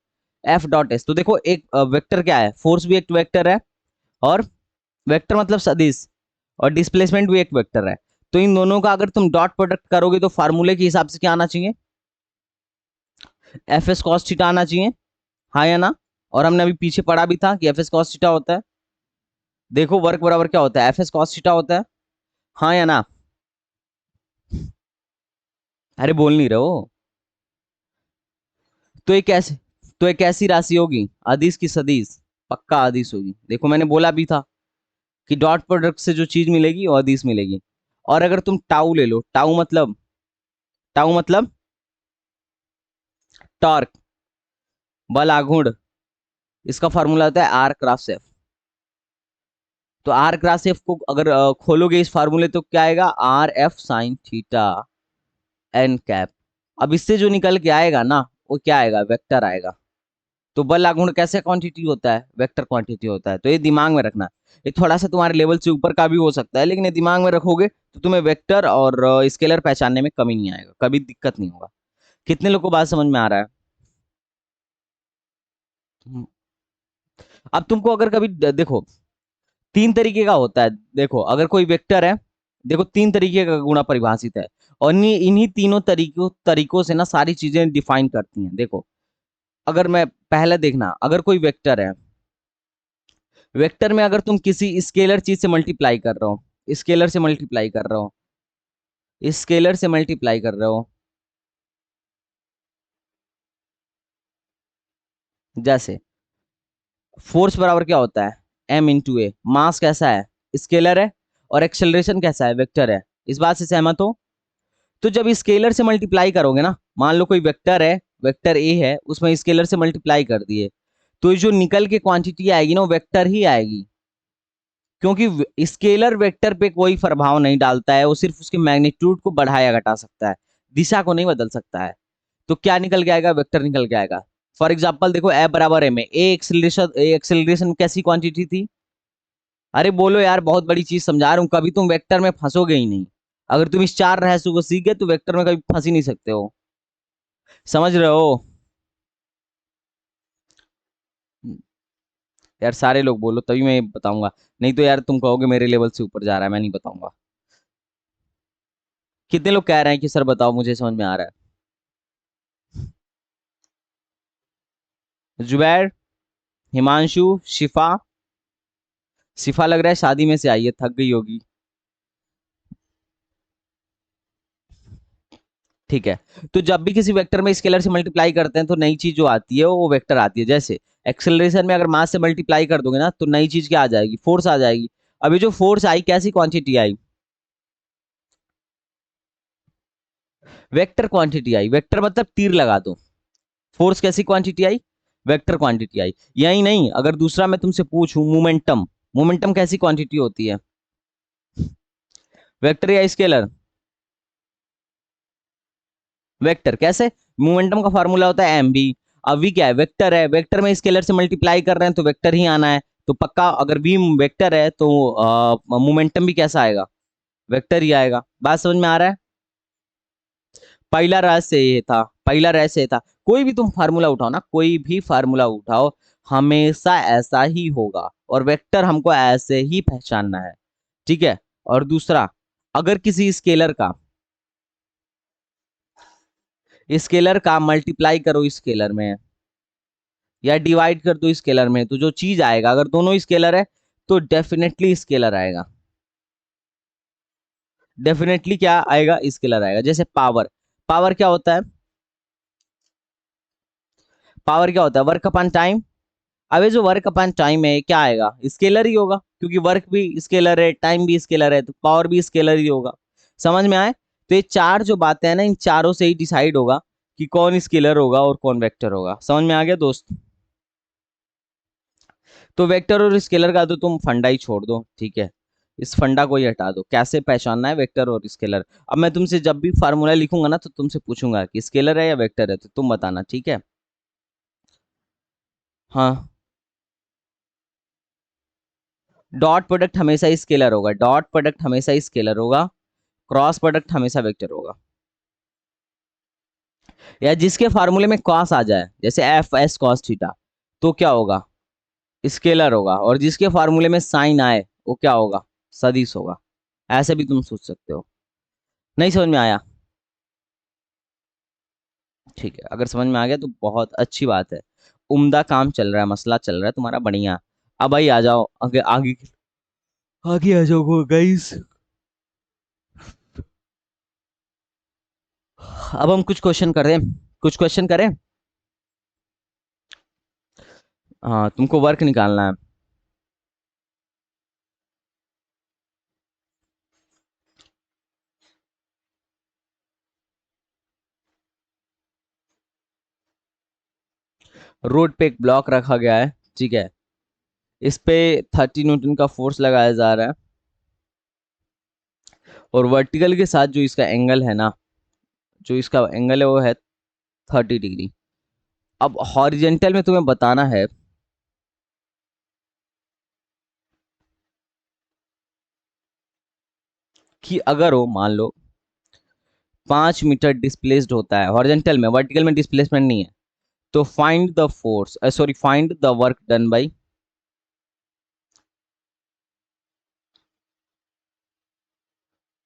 एफ डॉट एस। तो देखो एक वेक्टर क्या है, फोर्स भी एक वेक्टर है, और वेक्टर मतलब सदिश, और डिस्प्लेसमेंट भी एक वेक्टर है। तो इन दोनों का अगर तुम डॉट प्रोडक्ट करोगे तो फार्मूले के हिसाब से क्या आना चाहिए, एफ एस कॉस थीटा आना चाहिए, हाँ या ना। और हमने अभी पीछे पढ़ा भी था कि एफ एस कॉस थीटा होता है। देखो वर्क बराबर क्या होता है, एफ एस कॉस थीटा होता है, हाँ या ना। अरे बोल नहीं रहे हो। तो एक ऐसे तो एक ऐसी राशि होगी अदिश की सदिश, पक्का अदिश होगी। देखो मैंने बोला भी था कि डॉट प्रोडक्ट से जो चीज मिलेगी वो अदिश मिलेगी। और अगर तुम टाउ ले लो, टाउ मतलब टॉर्क, बल आघूर्ण, इसका फॉर्मूला होता है आर क्रॉस एफ। तो आर क्रॉस एफ को अगर खोलोगे इस फार्मूले तो क्या आएगा, R F sine theta N cap. अब इससे जो निकल के आएगा ना वो क्या आएगा, वेक्टर आएगा। तो बल आघूर्ण कैसे क्वांटिटी होता है, वेक्टर क्वांटिटी होता है। तो ये दिमाग में रखना। ये थोड़ा सा तुम्हारे लेवल से ऊपर का भी हो सकता है, लेकिन ये दिमाग में रखोगे तो तुम्हें वेक्टर और स्केलर पहचानने में कमी नहीं आएगा, कभी दिक्कत नहीं होगा। कितने लोग को बात समझ में आ रहा है। हम्म। अब तुमको अगर कभी देखो तीन तरीके का होता है। देखो अगर कोई वेक्टर है, देखो तीन तरीके का गुणा परिभाषित है, और इन्हीं तीनों तरीकों से ना सारी चीजें डिफाइन करती हैं। देखो अगर मैं पहले देखना, अगर कोई वेक्टर है, वेक्टर में अगर तुम किसी स्केलर चीज से मल्टीप्लाई कर रहे हो, स्केलर से मल्टीप्लाई कर रहे हो, स्केलर से मल्टीप्लाई कर रहे हो, जैसे फोर्स बराबर क्या होता है, एम इंटू ए। मास कैसा है, स्केलर है, और एक्सेलरेशन कैसा है, वेक्टर है। इस बात से सहमत हो। तो जब स्केलर से मल्टीप्लाई करोगे ना, मान लो कोई वेक्टर है, वेक्टर ए है, उसमें स्केलर से मल्टीप्लाई कर दिए, तो जो निकल के क्वांटिटी आएगी ना वो वेक्टर ही आएगी। क्योंकि स्केलर वेक्टर पे कोई प्रभाव नहीं डालता है, वो सिर्फ उसके मैग्नीट्यूड को बढ़ाया घटा सकता है, दिशा को नहीं बदल सकता है। तो क्या निकल के आएगा, वेक्टर निकल के आएगा। फॉर एग्जाम्पल देखो ए बराबर एम है, ए एक्सेलरेशन कैसी क्वांटिटी थी। अरे बोलो यार, बहुत बड़ी चीज समझा रहा हूँ, कभी तुम वेक्टर में फंसोगे ही नहीं। अगर तुम इस चार रहस्यों को सीख गए तो वेक्टर में कभी फंस ही नहीं सकते हो। समझ रहे हो। यार सारे लोग बोलो तभी मैं बताऊंगा, नहीं तो यार तुम कहोगे मेरे लेवल से ऊपर जा रहा है, मैं नहीं बताऊंगा। कितने लोग कह रहे हैं कि सर बताओ, मुझे समझ में आ रहा है। जुबैर, हिमांशु, शिफा। शिफा लग रहा है शादी में से आई है, थक गई होगी। ठीक है। तो जब भी किसी वेक्टर में स्केलर से मल्टीप्लाई करते हैं तो नई चीज जो आती है वो वेक्टर आती है। जैसे एक्सेलरेशन में अगर मास से मल्टीप्लाई कर दोगे ना तो नई चीज क्या आ जाएगी, फोर्स आ जाएगी। अभी जो फोर्स आई कैसी क्वांटिटी आई, वेक्टर क्वांटिटी आई। वेक्टर मतलब तीर लगा दो। फोर्स कैसी क्वांटिटी आई, वेक्टर क्वांटिटी आई। यही नहीं, अगर दूसरा मैं तुमसे पूछूं मोमेंटम, मोमेंटम कैसी क्वांटिटी होती है, वेक्टर या स्केलर, वेक्टर। कैसे, मोमेंटम का फार्मूला होता है एम बी। अब वी क्या है, वेक्टर है, वेक्टर में स्केलर से मल्टीप्लाई कर रहे हैं तो वेक्टर ही आना है। तो पक्का अगर वी वेक्टर है तो मोमेंटम भी कैसा आएगा, वेक्टर ही आएगा। बात समझ में आ रहा है। पहला रहस्य ये था, पहला रहस्य ये था। कोई भी तुम फार्मूला उठाओ ना, कोई भी फार्मूला उठाओ, हमेशा ऐसा ही होगा, और वेक्टर हमको ऐसे ही पहचानना है। ठीक है। और दूसरा, अगर किसी स्केलर का मल्टीप्लाई करो स्केलर में, या डिवाइड कर दो स्केलर में, तो जो चीज आएगा, अगर दोनों स्केलर है तो डेफिनेटली स्केलर आएगा। डेफिनेटली क्या आएगा, स्केलर आएगा। जैसे पावर, पावर क्या होता है, पावर क्या होता है? Work upon time. अबे जो वर्क अपॉन टाइम है क्या आएगा? स्केलर ही होगा, क्योंकि वर्क भी स्केलर है, टाइम भी स्केलर है, तो पावर भी स्केलर ही होगा। समझ में आए? तो ये चार जो बातें हैं ना, इन चारों से ही डिसाइड होगा कि कौन स्केलर होगा और कौन वेक्टर होगा। समझ में आ गया दोस्त? तो वेक्टर और स्केलर का तो तुम फंडा ही छोड़ दो, ठीक है, इस फंडा को ही हटा दो। कैसे पहचानना है वेक्टर और स्केलर? अब मैं तुमसे जब भी फार्मूला लिखूंगा ना, तो तुमसे पूछूंगा कि स्केलर है या वेक्टर है, तो तुम बताना, ठीक है? हाँ, डॉट प्रोडक्ट हमेशा स्केलर होगा, डॉट प्रोडक्ट हमेशा स्केलर होगा, क्रॉस प्रोडक्ट हमेशा वेक्टर होगा। या जिसके फार्मूले में कॉस आ जाए, जैसे एफ एस कॉस थीटा, तो क्या होगा? स्केलर होगा। और जिसके फार्मूले में साइन आए, वो क्या होगा? सदिश होगा। ऐसे भी तुम सोच सकते हो। नहीं समझ में आया? ठीक है, अगर समझ में आ गया तो बहुत अच्छी बात है। उम्दा काम चल रहा है, मसला चल रहा है तुम्हारा, बढ़िया। अब भाई आ जाओ आगे आगे। आगे आ जाओ गाइस। अब हम कुछ क्वेश्चन कर रहे हैं, कुछ क्वेश्चन करें। हाँ, तुमको वर्क निकालना है। रोड पे एक ब्लॉक रखा गया है, ठीक है, इस पे 30 न्यूटन का फोर्स लगाया जा रहा है, और वर्टिकल के साथ जो इसका एंगल है ना, जो इसका एंगल है वो है 30 डिग्री। अब हॉरिजेंटल में तुम्हें बताना है कि अगर वो मान लो 5 मीटर डिस्प्लेस्ड होता है हॉरिजेंटल में, वर्टिकल में डिस्प्लेसमेंट नहीं है, तो find the force, sorry find the work done by.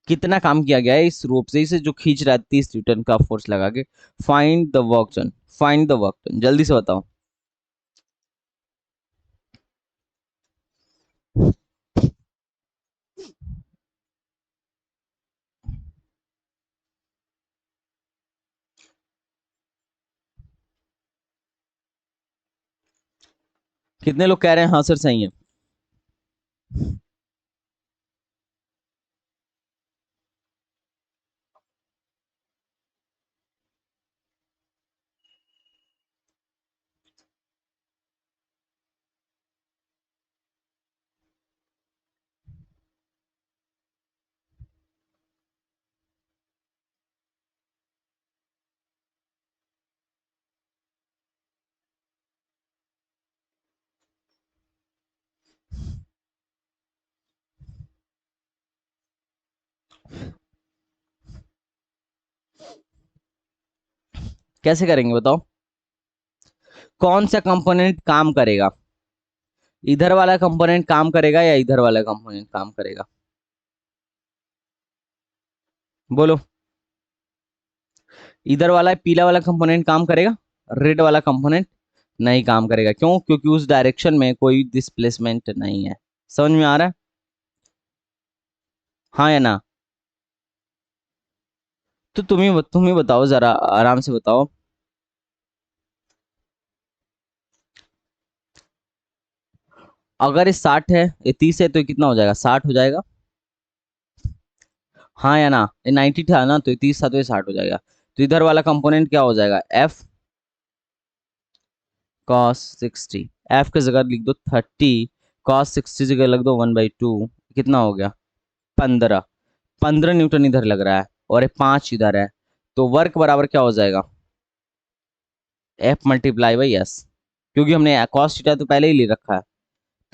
कितना काम किया गया है इस रोप से, इसे जो खींच रहा है 30 न्यूटन का फोर्स लगा के। Find the work done, find the work done, जल्दी से बताओ। कितने लोग कह रहे हैं हाँ सर सही है? कैसे करेंगे बताओ? कौन सा कंपोनेंट काम करेगा? इधर वाला कंपोनेंट काम करेगा या इधर वाला कंपोनेंट काम करेगा? बोलो। इधर वाला पीला वाला कंपोनेंट काम करेगा, रेड वाला कंपोनेंट नहीं काम करेगा। क्यों? क्योंकि उस डायरेक्शन में कोई डिस्प्लेसमेंट नहीं है। समझ में आ रहा है? हाँ या ना? तो तुम ही बताओ, जरा आराम से बताओ। अगर ये 60 है, ये 30 है, तो ये कितना हो जाएगा? 60 हो जाएगा। हाँ या ना? ये 90 था ना, तो ये 30 था, तो ये 60 हो जाएगा। तो इधर वाला कंपोनेंट क्या हो जाएगा? F cos 60। एफ की जगह लिख दो 30, कॉस 60 जगह लिख दो 1/2। कितना हो गया? 15। 15 न्यूटन इधर लग रहा है, और ये 5 इधर है, तो वर्क बराबर क्या हो जाएगा? एफ मल्टीप्लाई बाई एस, क्योंकि हमने कॉस थीटा तो पहले ही ले रखा है।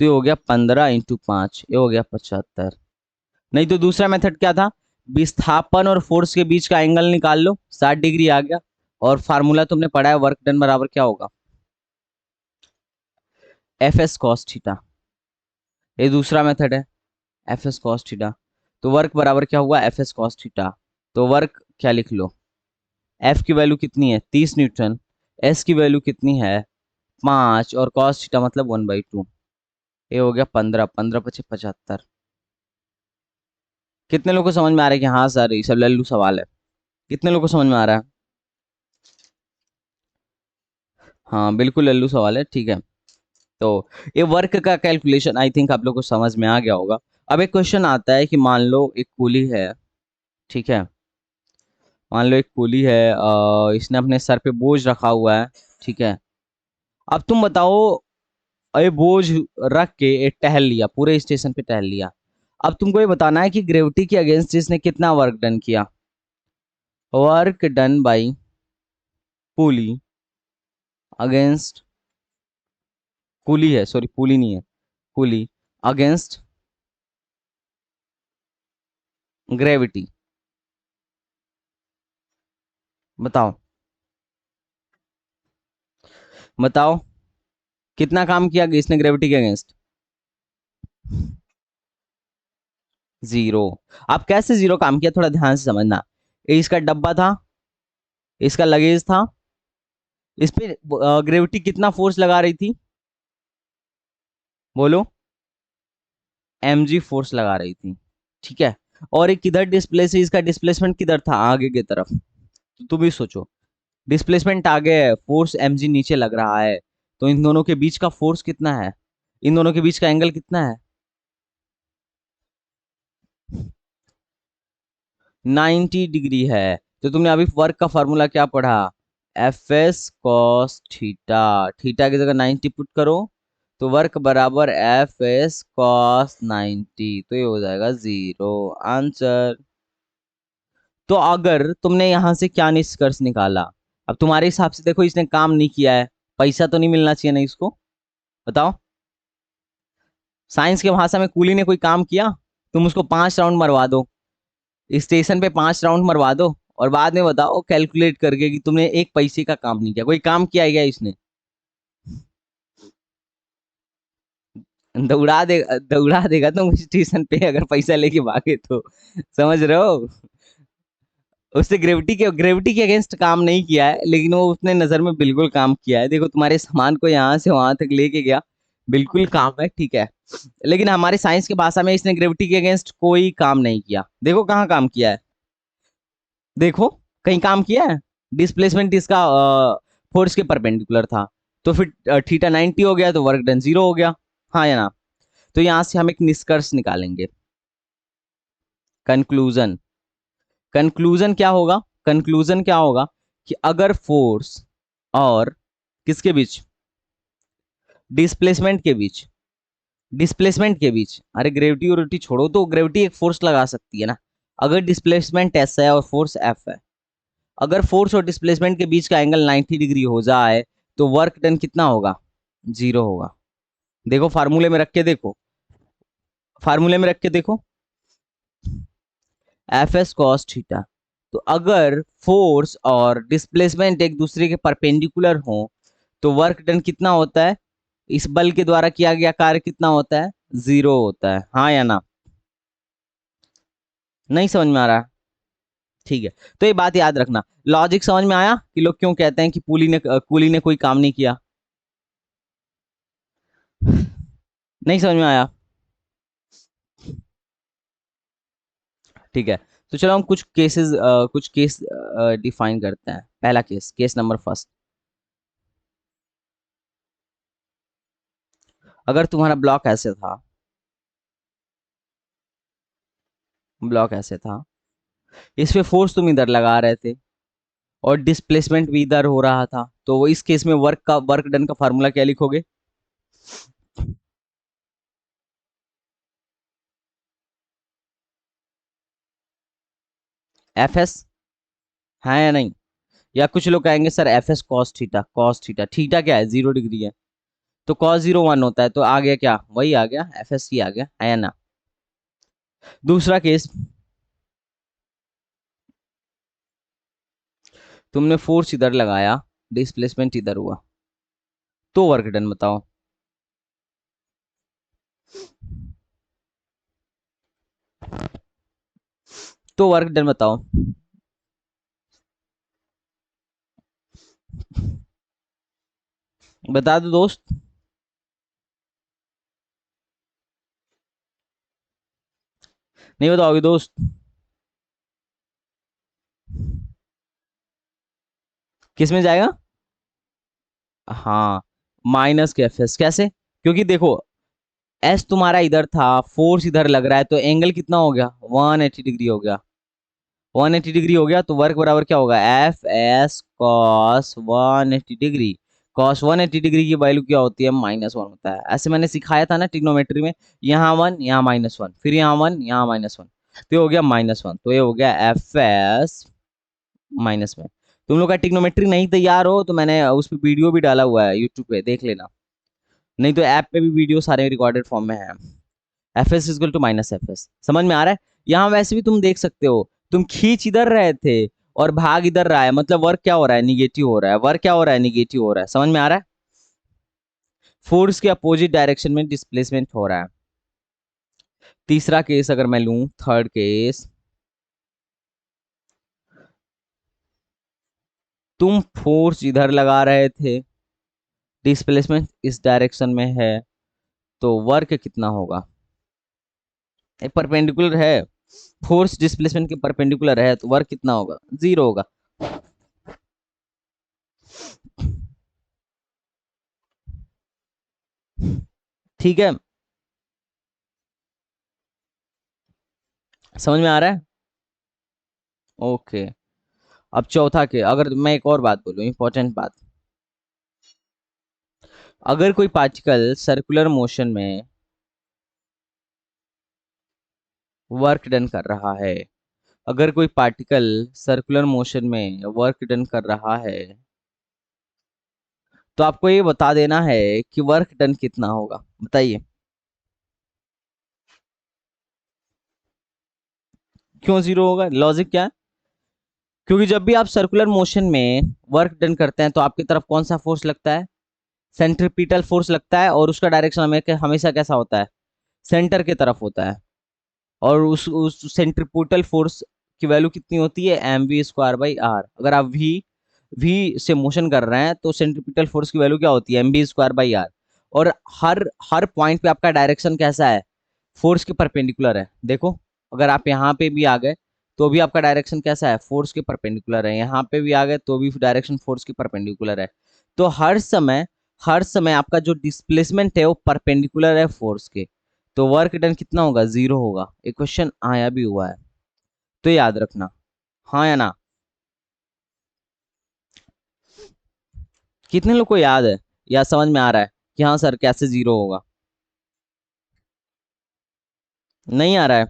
तो ये हो गया 15 × 5, ये हो गया 75। नहीं तो दूसरा मेथड क्या था? विस्थापन और फोर्स के बीच का एंगल निकाल लो, 60 डिग्री आ गया। और फार्मूला तुमने पढ़ा है, वर्क डन बराबर क्या होगा? F S cos theta. ये दूसरा मेथड है, एफ एस कॉस थीटा। तो वर्क बराबर क्या हुआ? F S cos theta. तो वर्क क्या लिख लो? एफ की वैल्यू कितनी है? 30 न्यूटन। एस की वैल्यू कितनी है? 5, और कॉस थीटा मतलब 1/2। ये हो गया 15, 15×5 = 75। कितने लोगों को समझ में आ रहा है कि हाँ सर ये सब लल्लू सवाल है? कितने लोगों को समझ में आ रहा है? हाँ बिल्कुल लल्लू सवाल है, ठीक है। तो ये वर्क का कैलकुलेशन आई थिंक आप लोग को समझ में आ गया होगा। अब एक क्वेश्चन आता है कि मान लो एक कूली है, ठीक है। मान लो एक कूली है, इसने अपने सर पे बोझ रखा हुआ है, ठीक है। अब तुम बताओ, ये बोझ रख के ये टहल लिया, पूरे स्टेशन पे टहल लिया। अब तुमको ये बताना है कि ग्रेविटी के अगेंस्ट इसने कितना वर्क डन किया। Work done by pulley against, कुली है, सॉरी पुली नहीं है, कुली अगेंस्ट ग्रेविटी। बताओ, बताओ कितना काम किया इसने ग्रेविटी के अगेंस्ट। जीरो। आप कैसे जीरो काम किया, थोड़ा ध्यान से समझना। ये इसका डब्बा था, इसका लगेज था, इस पे ग्रेविटी कितना फोर्स लगा रही थी, बोलो। mg फोर्स लगा रही थी, ठीक है। और ये किधर डिस्प्लेस है, इसका डिस्प्लेसमेंट किधर था, आगे की तरफ। तो तुम भी सोचो, डिस्प्लेसमेंट आगे है, फोर्स mg नीचे लग रहा है, तो इन दोनों के बीच का फोर्स कितना है, इन दोनों के बीच का एंगल कितना है, 90 डिग्री है। तो तुमने अभी वर्क का फॉर्मूला क्या पढ़ा, F S cos theta, theta की जगह 90 पुट करो, तो वर्क बराबर एफ एस कॉस 90, तो ये हो जाएगा जीरो आंसर। तो अगर तुमने यहां से क्या निष्कर्ष निकाला, अब तुम्हारे हिसाब से देखो, इसने काम नहीं किया है, पैसा तो नहीं मिलना चाहिए ना इसको, बताओ। साइंस के भाषा में कूली ने कोई काम किया, तुम उसको 5 राउंड मरवा दो, स्टेशन पे 5 राउंड मरवा दो, और बाद में बताओ कैलकुलेट करके कि तुमने एक पैसे का काम नहीं किया, कोई काम किया है क्या इसने। दौड़ा देगा तुम स्टेशन पे अगर पैसा लेके भागे तो, समझ रहे हो। उसने ग्रेविटी के अगेंस्ट काम नहीं किया है, लेकिन वो उसने नजर में बिल्कुल काम किया है। देखो तुम्हारे सामान को यहाँ से वहां तक लेके गया, बिल्कुल काम है, ठीक है। लेकिन हमारे साइंस की भाषा में इसने ग्रेविटी के अगेंस्ट कोई काम नहीं किया। देखो कहाँ काम किया है, देखो कहीं काम किया है। डिस्प्लेसमेंट इसका फोर्स के परपेंडिकुलर था, तो फिर थीटा 90 हो गया, तो वर्क डन जीरो हो गया, हाँ या ना। तो यहां से हम एक निष्कर्ष निकालेंगे, कंक्लूजन। कंक्लूजन क्या होगा, कंक्लूजन क्या होगा कि अगर फोर्स और किसके बीच, डिस्प्लेसमेंट के बीच, डिस्प्लेसमेंट के बीच, अरे ग्रेविटी और छोड़ो, तो ग्रेविटी एक फोर्स लगा सकती है ना। अगर डिस्प्लेसमेंट एस है और फोर्स एफ है, अगर फोर्स और डिस्प्लेसमेंट के बीच का एंगल 90 डिग्री हो जाए, तो वर्क डन कितना होगा, जीरो होगा। देखो फार्मूले में रख के देखो, फार्मूले में रख के देखो, एफ एस कॉस थीटा। तो अगर फोर्स और डिस्प्लेसमेंट एक दूसरे के परपेंडिकुलर हो, तो वर्क डन कितना होता है, इस बल के द्वारा किया गया कार्य कितना होता है, जीरो होता है, हाँ या ना। नहीं समझ में आ रहा, ठीक है। तो ये बात याद रखना, लॉजिक समझ में आया कि लोग क्यों कहते हैं कि कूली ने कोई काम नहीं किया। नहीं समझ में आया, ठीक है। तो चलो हम कुछ केस डिफाइन करते हैं। पहला केस, केस नंबर फर्स्ट। अगर तुम्हारा ब्लॉक ऐसे था, ब्लॉक ऐसे था, इस पे फोर्स तुम इधर लगा रहे थे, और डिस्प्लेसमेंट भी इधर हो रहा था, तो वो इस केस में वर्क डन का फार्मूला क्या लिखोगे, एफ एस, है या नहीं। या कुछ लोग कहेंगे sir F S cos theta, cos theta, theta क्या है, 0 डिग्री है, तो कॉस 0 1 होता है, तो आ गया क्या, वही आ गया, एफ एस ही आ गया, है या ना। दूसरा केस, तुमने फोर्स इधर लगाया, डिस्प्लेसमेंट इधर हुआ, तो वर्क डन बताओ। तो वर्क डन बताओ। बता दो दोस्त। नहीं बताओगे दोस्त, किस में जाएगा, हाँ, माइनस के एफ एस। कैसे? क्योंकि देखो एस तुम्हारा इधर था, फोर्स इधर लग रहा है, तो एंगल कितना हो गया? 180 डिग्री हो गया। 180 डिग्री हो गया तो वर्क बराबर क्या होगा? F S cos 180 degree. Cos 180 degree की वैल्यू क्या होती है? -1 होता है। ऐसे मैंने सिखाया था ना ट्रिग्नोमेट्री में, यहाँ 1 यहाँ -1, फिर यहाँ 1 यहाँ -1, तो ये हो गया -1। तो ये हो गया एफ एस -1। तुम लोग का ट्रिग्नोमेट्री नहीं तैयार हो तो मैंने उस पर वीडियो भी डाला हुआ है यूट्यूब पे, देख लेना। नहीं तो ऐप पे भी वीडियो सारे रिकॉर्डेड फॉर्म में है। F S equal to -F S, समझ में आ रहा है? यहाँ वैसे भी तुम देख सकते हो, तुम खींच इधर रहे थे और भाग इधर रहा है, मतलब वर्क क्या हो रहा है? निगेटिव हो रहा है। वर्क क्या हो रहा है? निगेटिव हो रहा है। समझ में आ रहा है? फोर्स के अपोजिट डायरेक्शन में डिस्प्लेसमेंट हो रहा है। तीसरा केस अगर मैं लूं, थर्ड केस, तुम फोर्स इधर लगा रहे थे, डिस्प्लेसमेंट इस डायरेक्शन में है, तो वर्क कितना होगा? परपेंडिकुलर है, फोर्स डिस्प्लेसमेंट के परपेंडिकुलर है, तो वर्क कितना होगा? 0 होगा। ठीक है, समझ में आ रहा है? ओके। अब चौथा के, अगर मैं एक और बात बोलूं, इंपॉर्टेंट बात, अगर कोई पार्टिकल सर्कुलर मोशन में वर्क डन कर रहा है, अगर कोई पार्टिकल सर्कुलर मोशन में वर्क डन कर रहा है, तो आपको ये बता देना है कि वर्क डन कितना होगा। बताइए क्यों 0 होगा? लॉजिक क्या है? क्योंकि जब भी आप सर्कुलर मोशन में वर्क डन करते हैं तो आपकी तरफ कौन सा फोर्स लगता है? सेंट्रीपिटल फोर्स लगता है, और उसका डायरेक्शन हमेशा कैसा होता है? सेंटर की तरफ होता है। और उस सेंट्रीपिटल फोर्स की वैल्यू कितनी होती है? mv²/r। अगर आप वी से मोशन कर रहे हैं तो सेंट्रीपिटल फोर्स की वैल्यू क्या होती है? mv²/r। और हर हर पॉइंट पे आपका डायरेक्शन कैसा है? फोर्स के परपेंडिकुलर है। देखो, अगर आप यहाँ पे भी आ गए तो भी आपका डायरेक्शन कैसा है? फोर्स के परपेंडिकुलर है। यहाँ पे भी आ गए तो भी डायरेक्शन फोर्स के परपेंडिकुलर है। तो हर समय आपका जो डिस्प्लेसमेंट है वो परपेंडिकुलर है फोर्स के। तो वर्क डन कितना होगा? 0 होगा। एक क्वेश्चन आया भी हुआ है, तो याद रखना। हाँ या ना? कितने लोग को याद है या समझ में आ रहा है कि हाँ सर कैसे 0 होगा? नहीं आ रहा है?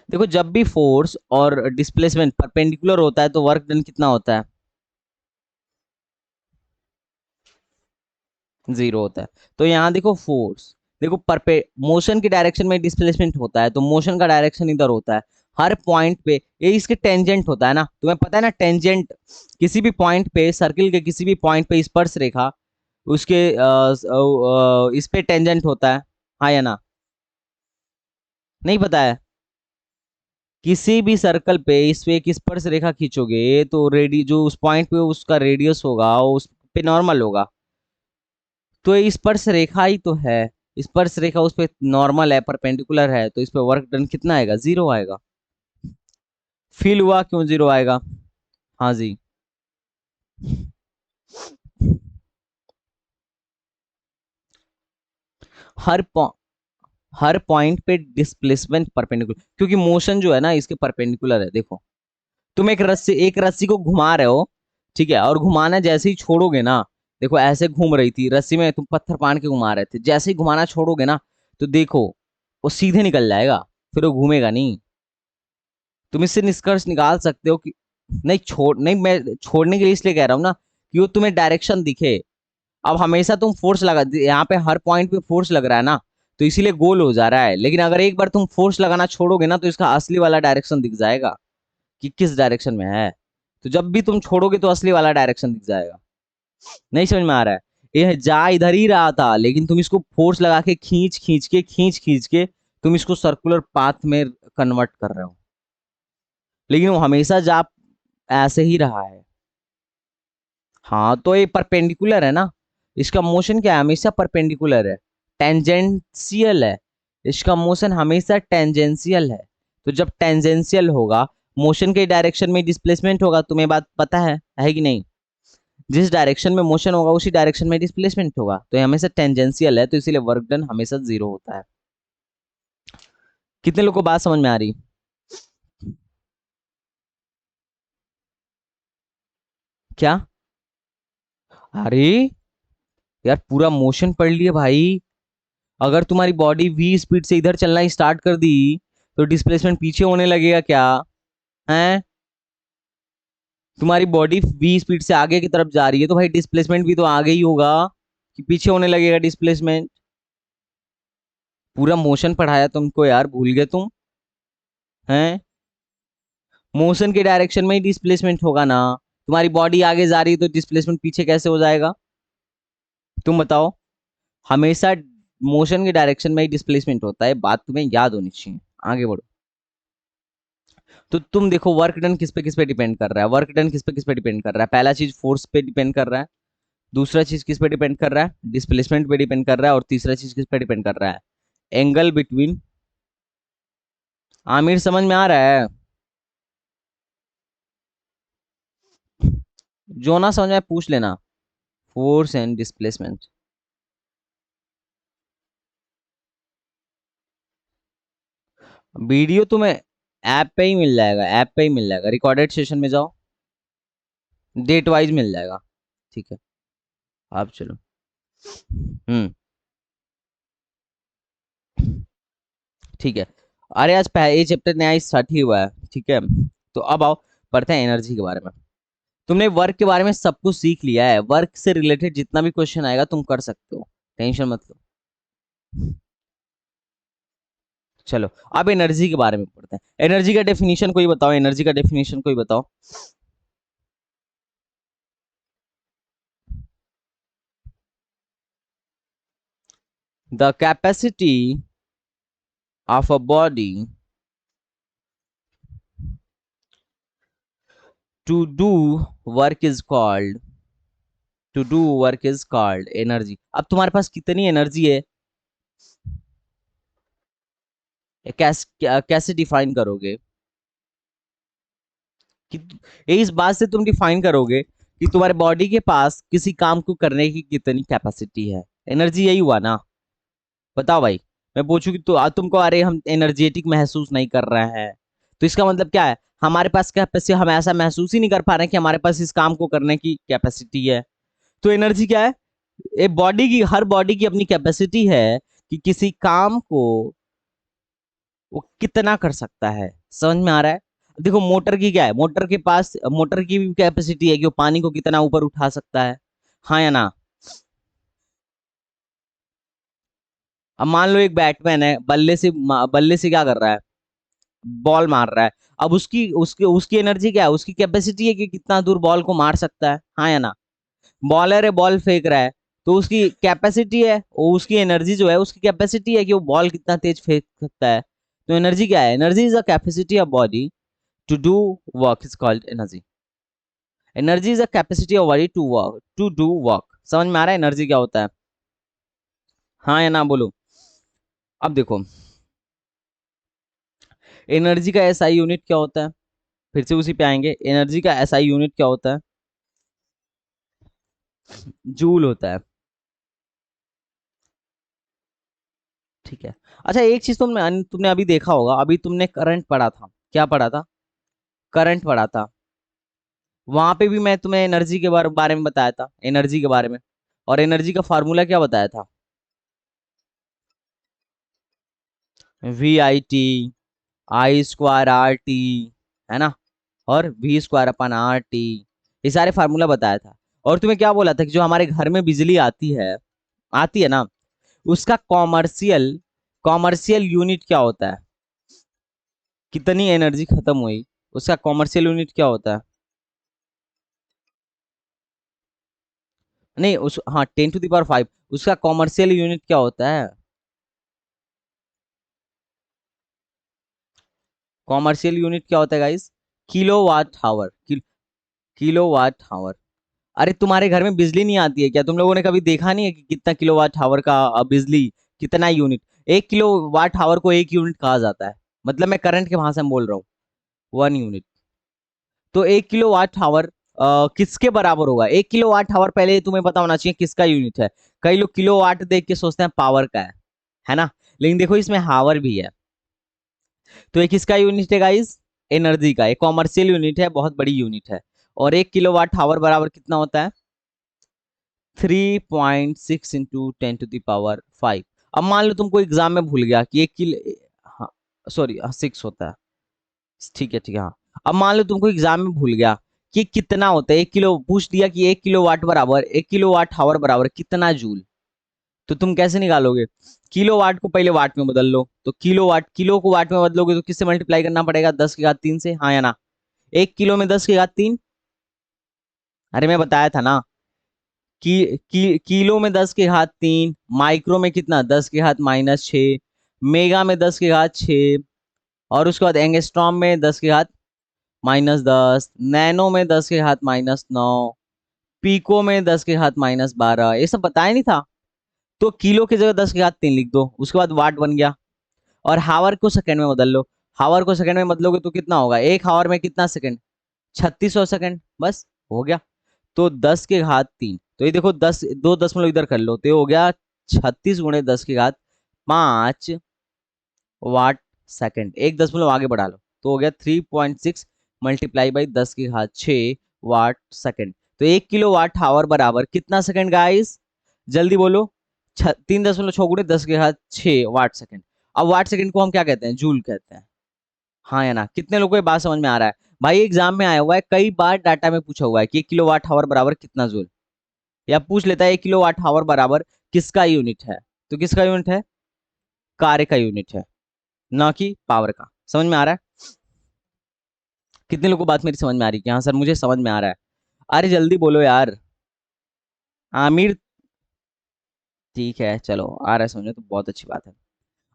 देखो, जब भी फोर्स और डिस्प्लेसमेंट परपेंडिकुलर होता है तो वर्क डन कितना होता है? 0 होता है। तो यहाँ देखो, फोर्स, देखो परपे मोशन की डायरेक्शन में डिस्प्लेसमेंट होता है तो मोशन का डायरेक्शन इधर होता है। हर पॉइंट पे ये इसके टेंजेंट होता है ना, तुम्हें पता है ना? टेंजेंट किसी भी पॉइंट पे, सर्किल के किसी भी पॉइंट पे स्पर्श रेखा उसके इस पे टेंजेंट होता है। हाँ या ना? नहीं पता है? किसी भी सर्कल पे इस पे एक स्पर्श रेखा खींचोगे तो रेडी जो उस पॉइंट पे उसका रेडियस होगा उस पे नॉर्मल होगा। तो ये स्पर्श रेखा ही तो है। स्पर्श रेखा उस पे नॉर्मल है, परपेंडिकुलर है, तो इस पे वर्क डन कितना आएगा? 0 आएगा। फील हुआ क्यों 0 आएगा? हाँ जी। हर पॉ- हर पॉइंट पे डिस्प्लेसमेंट परपेंडिकुलर, क्योंकि मोशन जो है ना इसके परपेंडिकुलर है। देखो, तुम एक रस्सी को घुमा रहे हो, ठीक है, और घुमाना जैसे ही छोड़ोगे ना, देखो ऐसे घूम रही थी रस्सी में, तुम पत्थर पान के घुमा रहे थे, जैसे ही घुमाना छोड़ोगे ना तो देखो वो सीधे निकल जाएगा, फिर वो घूमेगा नहीं। तुम इससे निष्कर्ष निकाल सकते हो कि नहीं छोड़ नहीं, मैं छोड़ने के लिए इसलिए कह रहा हूँ ना कि वो तुम्हें डायरेक्शन दिखे। अब हमेशा तुम फोर्स लगा, यहाँ पे हर पॉइंट पे फोर्स लग रहा है ना, तो इसीलिए गोल हो जा रहा है। लेकिन अगर एक बार तुम फोर्स लगाना छोड़ोगे ना तो इसका असली वाला डायरेक्शन दिख जाएगा कि किस डायरेक्शन में है। तो जब भी तुम छोड़ोगे तो असली वाला डायरेक्शन दिख जाएगा। नहीं समझ में आ रहा है? ये जा इधर ही रहा था, लेकिन तुम इसको फोर्स लगा के खींच खींच के तुम इसको सर्कुलर पाथ में कन्वर्ट कर रहे हो, लेकिन वो हमेशा जा ऐसे ही रहा है। हाँ, तो ये परपेंडिकुलर है ना, इसका मोशन क्या है? हमेशा परपेंडिकुलर है, टेंजेंशियल है। इसका मोशन हमेशा टेंजेंशियल है। तो जब टेंजेंशियल होगा, मोशन के डायरेक्शन में डिस्प्लेसमेंट होगा। तुम्हें बात पता है कि नहीं? जिस डायरेक्शन में मोशन होगा उसी डायरेक्शन में डिस्प्लेसमेंट होगा, तो ये हमेशा टेंजेंशियल है, तो इसीलिए वर्क डन हमेशा 0 होता है। कितने लोग को बात समझ में आ रही? क्या? अरे यार पूरा मोशन पढ़ लिए भाई। अगर तुम्हारी बॉडी v स्पीड से इधर चलना स्टार्ट कर दी तो डिस्प्लेसमेंट पीछे होने लगेगा क्या? है? तुम्हारी बॉडी v स्पीड से आगे की तरफ जा रही है तो भाई डिस्प्लेसमेंट भी तो आगे ही होगा कि पीछे होने लगेगा डिस्प्लेसमेंट? पूरा मोशन पढ़ाया तुमको यार, भूल गए तुम? हैं? मोशन के डायरेक्शन में ही डिस्प्लेसमेंट होगा ना। तुम्हारी बॉडी आगे जा रही है तो डिस्प्लेसमेंट पीछे कैसे हो जाएगा? तुम बताओ। हमेशा मोशन के डायरेक्शन में ही डिस्प्लेसमेंट होता है, बात तुम्हें याद होनी चाहिए। आगे बढ़ो। तो तुम देखो वर्क डन किस पे डिपेंड कर रहा है, वर्क डन किस पे डिपेंड कर रहा है? पहला चीज फोर्स पे डिपेंड कर रहा है, दूसरा चीज किस पे डिपेंड कर रहा है? डिस्प्लेसमेंट पे डिपेंड कर रहा है, और तीसरा चीज किस पे डिपेंड कर रहा है? Angle between. आमिर समझ में आ रहा है? जो ना समझ में पूछ लेना। Force and displacement. वीडियो तुम्हें ऐप पे ही मिल जाएगा, ऐप पे ही मिल जाएगा, रिकॉर्डेड सेशन में जाओ, डेट वाइज मिल जाएगा। ठीक है, आप चलो। हम्म। ठीक है। अरे आज ये चैप्टर नया स्टार्ट ही हुआ है, ठीक है। तो अब आओ पढ़ते हैं एनर्जी के बारे में। तुमने वर्क के बारे में सब कुछ सीख लिया है, वर्क से रिलेटेड जितना भी क्वेश्चन आएगा तुम कर सकते हो, टेंशन मत लो। चलो अब एनर्जी के बारे में पढ़ते हैं। एनर्जी का डेफिनेशन कोई बताओ, एनर्जी का डेफिनेशन कोई बताओ। The capacity of a body to do work is called, to do work is called energy. अब तुम्हारे पास कितनी एनर्जी है, ये कैसे डिफाइन करोगे? कि ये इस बात से तुम डिफाइन करोगे कि तुम्हारे बॉडी के पास किसी काम को करने की कितनी कैपेसिटी है। एनर्जी यही हुआ ना? बताओ भाई। मैं पूछू कि तुमको अरे हम एनर्जेटिक महसूस नहीं कर रहे हैं, तो इसका मतलब क्या है? हमारे पास कैपेसिटी, हम ऐसा महसूस ही नहीं कर पा रहे हैं कि हमारे पास इस काम को करने की कैपेसिटी है। तो एनर्जी क्या है? ये बॉडी की, हर बॉडी की अपनी कैपेसिटी है कि किसी काम को वो कितना कर सकता है। समझ में आ रहा है? देखो मोटर की क्या है, मोटर के पास, मोटर की भी कैपेसिटी है कि वो पानी को कितना ऊपर उठा सकता है। हाँ या ना? अब मान लो एक बैटमैन है, बल्ले से क्या कर रहा है? बॉल मार रहा है। अब उसकी उसकी उसकी एनर्जी क्या है, उसकी कैपेसिटी है कि कितना दूर बॉल को मार सकता है। हाँ या ना? बॉलर है, बॉल फेंक रहा है, तो उसकी कैपेसिटी है, वो उसकी एनर्जी जो है उसकी कैपेसिटी है कि वो बॉल कितना तेज फेंक सकता है। तो एनर्जी क्या है? Energy is a capacity of body to do work is called energy. Energy is a capacity of body to work, to do work. समझ में आ रहा है एनर्जी क्या होता है? हाँ या ना बोलो। अब देखो एनर्जी का एसआई यूनिट क्या होता है, फिर से उसी पे आएंगे। एनर्जी का एसआई यूनिट क्या होता है? जूल होता है। ठीक है। अच्छा एक चीज तुमने तुमने अभी देखा होगा, अभी तुमने करंट पढ़ा था, क्या पढ़ा था? करंट पढ़ा था। वहां पे भी मैं तुम्हें एनर्जी के बारे में बताया था, एनर्जी के बारे में। और एनर्जी का फार्मूला क्या बताया था? VIT, I² RT, है ना? और V² /RT, ये सारे फार्मूला बताया था। और तुम्हें क्या बोला था कि जो हमारे घर में बिजली आती है ना, उसका कॉमर्शियल कॉमर्शियल यूनिट क्या होता है? कितनी एनर्जी खत्म हुई, उसका कॉमर्शियल यूनिट क्या होता है? नहीं उस, हाँ 10⁵ उसका कॉमर्शियल यूनिट क्या होता है? कॉमर्शियल यूनिट क्या होता है guys? Kilowatt hour, kilowatt hour. अरे तुम्हारे घर में बिजली नहीं आती है क्या? तुम लोगों ने कभी देखा नहीं है कि कितना किलोवाट आवर का बिजली, कितना यूनिट? 1 किलोवाट आवर को 1 यूनिट कहा जाता है, मतलब मैं करंट के भाषा में बोल रहा हूँ, 1 यूनिट। तो 1 किलोवाट आवर किसके बराबर होगा? 1 किलोवाट आवर पहले तुम्हें पता होना चाहिए किसका यूनिट है। कई लोग किलोवाट देख के सोचते हैं पावर का है ना? लेकिन देखो इसमें हावर भी है। तो ये किसका यूनिट है गाइस? एनर्जी का। एक कॉमर्शियल यूनिट है, बहुत बड़ी यूनिट है। और 1 किलोवाट आवर बराबर कितना होता है? 3.6 इंटू 10⁵। अब मान लो तुमको एग्जाम में भूल गया कि 1 किलो, हाँ सॉरी 6 होता है, ठीक है ठीक है हाँ। अब मान लो तुमको एग्जाम में भूल गया कि कितना होता है 1 किलो, पूछ दिया कि 1 किलोवाट बराबर कितना जूल। तो तुम कैसे निकालोगे? किलो वाट को पहले वाट में बदल लो, तो किलो वाट, किलो को वाट में बदलोगे तो किससे मल्टीप्लाई करना पड़ेगा? 10 की घात 3 से, हाँ या ना? 1 किलो में 10 की घात 3। अरे मैं बताया था ना किलो में 10 की घात 3, माइक्रो में कितना? 10 की घात-6, मेगा में 10 की घात 6, और उसके बाद एंगस्ट्रॉम में 10 की घात-10, नैनो में 10 की घात-9, पीको में 10 की घात-12। ये सब बताया नहीं था? तो किलो की जगह 10 की घात 3 लिख दो, उसके बाद वाट बन गया। और हावर को सेकंड में बदल लो। हावर को सेकंड में बदलोगे तो कितना होगा? एक हावर में कितना सेकंड? 3600 सेकंड, बस हो गया। तो 10 की घात 3, तो ये देखो 10, 2 दशमलव इधर कर लो तो ये हो गया 36 × 10 की घात 5 वाट सेकंड। 1 दशमलव आगे बढ़ा लो तो हो गया 3.6 मल्टीप्लाई बाई 10 की घात 6 वाट सेकंड। तो 1 किलो वाट आवर बराबर कितना सेकंड गाइस? जल्दी बोलो। 3.6 × 10 की घात 6 वाट सेकंड। अब वाट सेकंड को हम क्या कहते हैं? जूल कहते हैं, हाँ या ना? कितने लोगों को ये बात समझ में आ रहा है? भाई एग्जाम में आया हुआ है, कई बार डाटा में पूछा हुआ है कि 1 किलोवाट आवर बराबर कितना जूल, या पूछ लेता है 1 किलोवाट आवर बराबर किसका यूनिट है। तो किसका यूनिट है? कार्य का यूनिट है, ना कि पावर का। समझ में आ रहा है? कितने लोगों को बात मेरी समझ में आ रही है कि हाँ सर मुझे समझ में आ रहा है? अरे जल्दी बोलो यार। आमिर, ठीक है चलो आ रहा है समझ में, तो बहुत अच्छी बात है।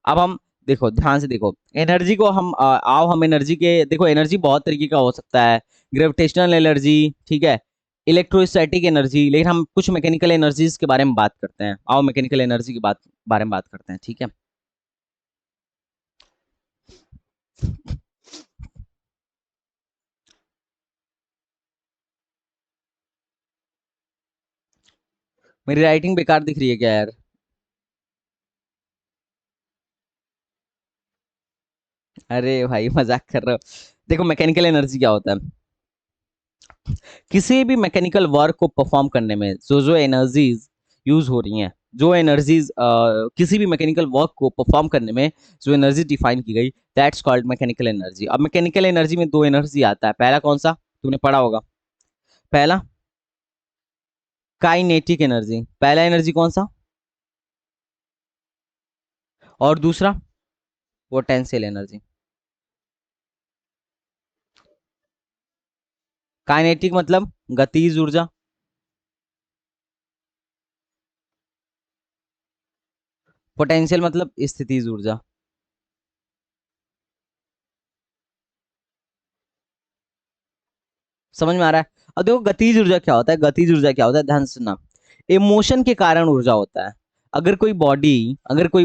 अब हम देखो, ध्यान से देखो, एनर्जी को हम आओ हम एनर्जी के, देखो एनर्जी बहुत तरीके का हो सकता है। ग्रेविटेशनल एनर्जी, ठीक है, इलेक्ट्रोस्टैटिक एनर्जी, लेकिन हम कुछ मैकेनिकल एनर्जीज के बारे में बात करते हैं। आओ मैकेनिकल एनर्जी की बारे में बात करते हैं, ठीक है। मेरी राइटिंग बेकार दिख रही है क्या यार? अरे भाई मजाक कर रहे हो। देखो मैकेनिकल एनर्जी क्या होता है? किसी भी मैकेनिकल वर्क को परफॉर्म करने में जो जो एनर्जीज यूज हो रही हैं, जो एनर्जीज किसी भी मैकेनिकल वर्क को परफॉर्म करने में जो एनर्जी डिफाइन की गई, दैट्स कॉल्ड मैकेनिकल एनर्जी। अब मैकेनिकल एनर्जी में दो एनर्जी आता है। पहला कौन सा? तुमने पढ़ा होगा। पहला काइनेटिक एनर्जी, पहला एनर्जी कौन सा? और दूसरा पोटेंशियल एनर्जी। काइनेटिक मतलब गतिज ऊर्जा, पोटेंशियल मतलब स्थितिज ऊर्जा। समझ में आ रहा है? अब देखो गतिज ऊर्जा क्या होता है, गतिज ऊर्जा क्या होता है, ध्यान से सुनना। इमोशन के कारण ऊर्जा होता है। अगर कोई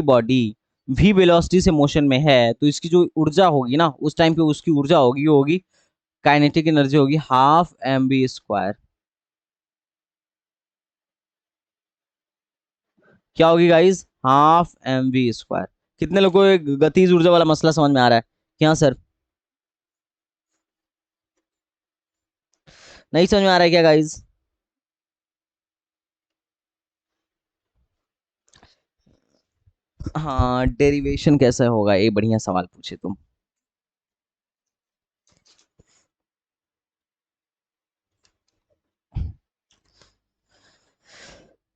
बॉडी v वेलोसिटी से मोशन में है तो इसकी जो ऊर्जा होगी ना, उस टाइम पे उसकी ऊर्जा होगी, वो होगी काइनेटिक एनर्जी, होगी 12 mv²। क्या होगी गाइस? 12 mv²। कितने लोगों को ये गतिज ऊर्जा वाला मसला समझ में आ रहा है? क्या सर नहीं समझ में आ रहा है क्या गाइस? हाँ, डेरिवेशन कैसा होगा, ये बढ़िया सवाल पूछे तुम।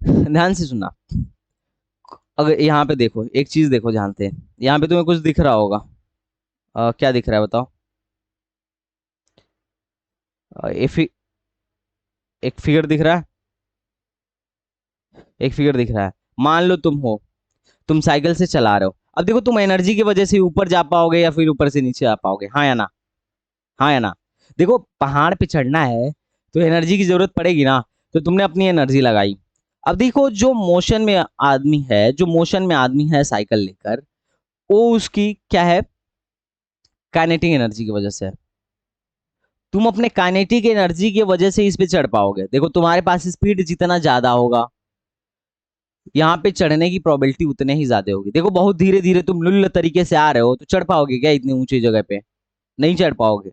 ध्यान से सुनना। अगर यहाँ पे देखो, एक चीज देखो ध्यान से, यहाँ पे तुम्हें कुछ दिख रहा होगा। क्या दिख रहा है बताओ? अ, एक फि, एक फिगर दिख रहा है। एक फिगर दिख रहा है। मान लो तुम साइकिल से चला रहे हो। अब देखो तुम एनर्जी की वजह से ऊपर जा पाओगे या फिर ऊपर से नीचे आ पाओगे, हाँ या ना? हाँ या ना? देखो पहाड़ पे चढ़ना है तो एनर्जी की जरूरत पड़ेगी ना, तो तुमने अपनी एनर्जी लगाई। अब देखो जो मोशन में आदमी है साइकिल लेकर, वो उसकी क्या है? काइनेटिक एनर्जी की वजह से है। तुम अपने काइनेटिक एनर्जी की वजह से इस पे चढ़ पाओगे। देखो तुम्हारे पास स्पीड जितना ज्यादा होगा, यहाँ पे चढ़ने की प्रोबेबिलिटी उतने ही ज्यादा होगी। देखो बहुत धीरे धीरे तुम लुल्ल तरीके से आ रहे हो, तो चढ़ पाओगे क्या इतनी ऊंची जगह पे? नहीं चढ़ पाओगे।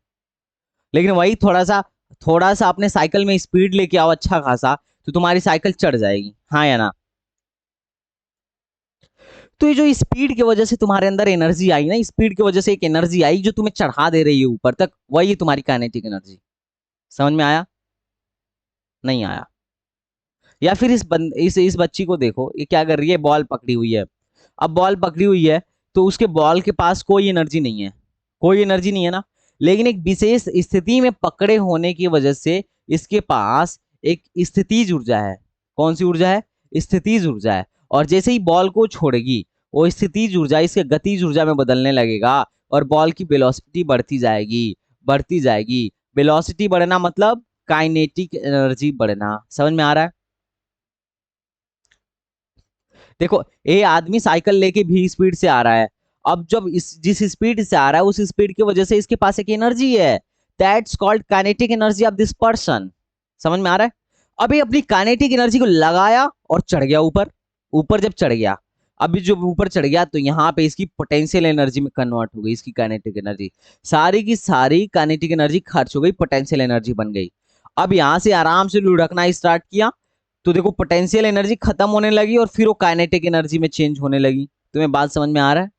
लेकिन वही थोड़ा सा अपने साइकिल में स्पीड लेके आओ अच्छा खासा, तो तुम्हारी साइकिल चढ़ जाएगी, हाँ या ना? तो ये जो स्पीड की वजह से तुम्हारे अंदर एनर्जी आई ना, स्पीड की वजह से एक एनर्जी आई जो तुम्हें चढ़ा दे रही है ऊपर तक, वही तुम्हारी काइनेटिक एनर्जी। समझ में आया? नहीं आया? या फिर इस बच्ची को देखो, ये क्या कर रही है, बॉल पकड़ी हुई है। अब बॉल पकड़ी हुई है, तो उसके बॉल के पास कोई एनर्जी नहीं है, कोई एनर्जी नहीं है ना। लेकिन एक विशेष स्थिति में पकड़े होने की वजह से इसके पास एक स्थितिज ऊर्जा है। कौन सी ऊर्जा है? स्थितिज ऊर्जा है। और जैसे ही बॉल को छोड़ेगी, वो स्थितिज ऊर्जा इसके गतिज ऊर्जा में बदलने लगेगा, और बॉल की वेलोसिटी बढ़ती जाएगी, बढ़ती जाएगी। वेलोसिटी बढ़ना मतलब काइनेटिक एनर्जी बढ़ना। समझ में आ रहा है? देखो ये आदमी साइकिल लेके भी स्पीड से आ रहा है। अब जब इस जिस स्पीड से आ रहा है, उस स्पीड की वजह से इसके पास एक एनर्जी है, that's called kinetic energy of this person. समझ में आ रहा है? अभी अपनी काइनेटिक एनर्जी को लगाया और चढ़ गया ऊपर। ऊपर जब चढ़ गया, अभी जब ऊपर चढ़ गया, तो यहाँ पे इसकी पोटेंशियल एनर्जी में कन्वर्ट हो गई। इसकी काइनेटिक एनर्जी सारी की सारी काइनेटिक एनर्जी खर्च हो गई, पोटेंशियल एनर्जी बन गई। अब यहाँ से आराम से लुढ़कना स्टार्ट किया, तो देखो पोटेंशियल एनर्जी खत्म होने लगी और फिर वो काइनेटिक एनर्जी में चेंज होने लगी। तुम्हें बात समझ में आ रहा है?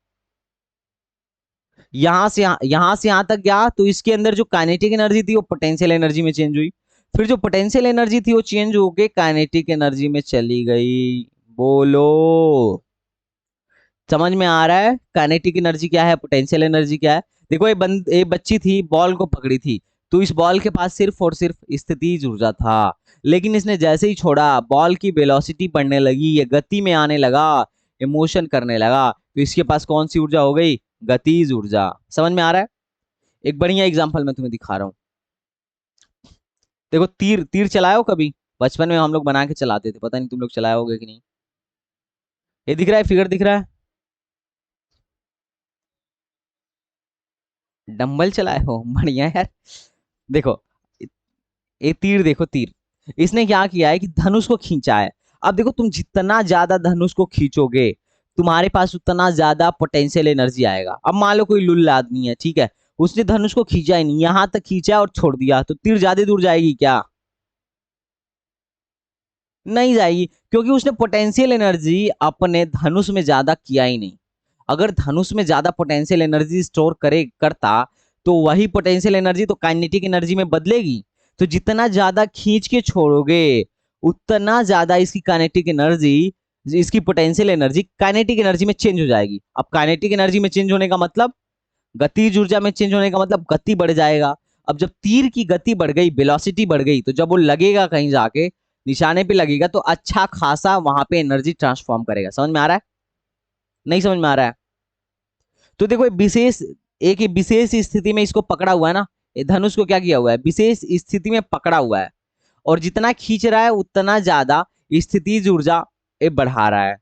यहां से यहां तक गया, तो इसके अंदर जो काइनेटिक एनर्जी थी वो पोटेंशियल एनर्जी में चेंज हुई। फिर जो पोटेंशियल एनर्जी थी वो चेंज होके काइनेटिक एनर्जी में चली गई। बोलो, समझ में आ रहा है काइनेटिक एनर्जी क्या है, पोटेंशियल एनर्जी क्या है? देखो ये बच्ची थी, बॉल को पकड़ी थी, तो इस बॉल के पास सिर्फ और सिर्फ स्थितिज ऊर्जा था। लेकिन इसने जैसे ही छोड़ा, बॉल की वेलोसिटी बढ़ने लगी, ये गति में आने लगा, इमोशन करने लगा, तो इसके पास कौन सी ऊर्जा हो गई? गतिज ऊर्जा। समझ में आ रहा है? एक बढ़िया एग्जांपल मैं तुम्हें दिखा रहा हूँ। देखो तीर तीर चलाओ कभी? बचपन में हम लोग बना के चलाते थे, पता नहीं तुम लोग चलाए होगे कि नहीं। ये दिख रहा है, फिगर दिख रहा है? डंबल चलाए हो, बढ़िया यार। देखो ये तीर, देखो तीर, इसने क्या किया है कि धनुष को खींचा है। अब देखो तुम जितना ज्यादा धनुष को खींचोगे, तुम्हारे पास उतना ज्यादा पोटेंशियल एनर्जी आएगा। अब मान लो कोई लुल्ला आदमी है, ठीक है, उसने धनुष को खींचा ही नहीं, यहां तक खींचा और छोड़ दिया, तो तीर ज्यादा दूर जाएगी क्या? नहीं जाएगी, क्योंकि उसने पोटेंशियल एनर्जी अपने धनुष में ज्यादा किया ही नहीं। अगर धनुष में ज्यादा पोटेंशियल एनर्जी स्टोर करे करता, तो वही पोटेंशियल एनर्जी तो काइनेटिक एनर्जी में बदलेगी। तो जितना ज्यादा खींच के छोड़ोगे, उतना ज्यादा इसकी काइनेटिक एनर्जी, इसकी पोटेंशियल एनर्जी काइनेटिक एनर्जी में चेंज हो जाएगी। अब काइनेटिक एनर्जी में चेंज होने का मतलब, गतिज ऊर्जा में चेंज होने का मतलब गति बढ़ जाएगा। अब जब तीर की गति बढ़ गई, वेलोसिटी बढ़ गई, तो जब वो लगेगा कहीं जाके, निशाने पे लगेगा, तो अच्छा खासा वहां पे एनर्जी ट्रांसफॉर्म करेगा। समझ में आ रहा है? नहीं समझ में आ रहा है? तो देखो एक विशेष स्थिति में इसको पकड़ा हुआ है ना, ये धनुष को क्या किया हुआ है, विशेष स्थिति में पकड़ा हुआ है, और जितना खींच रहा है उतना ज्यादा स्थितिज ऊर्जा ये बढ़ा रहा है।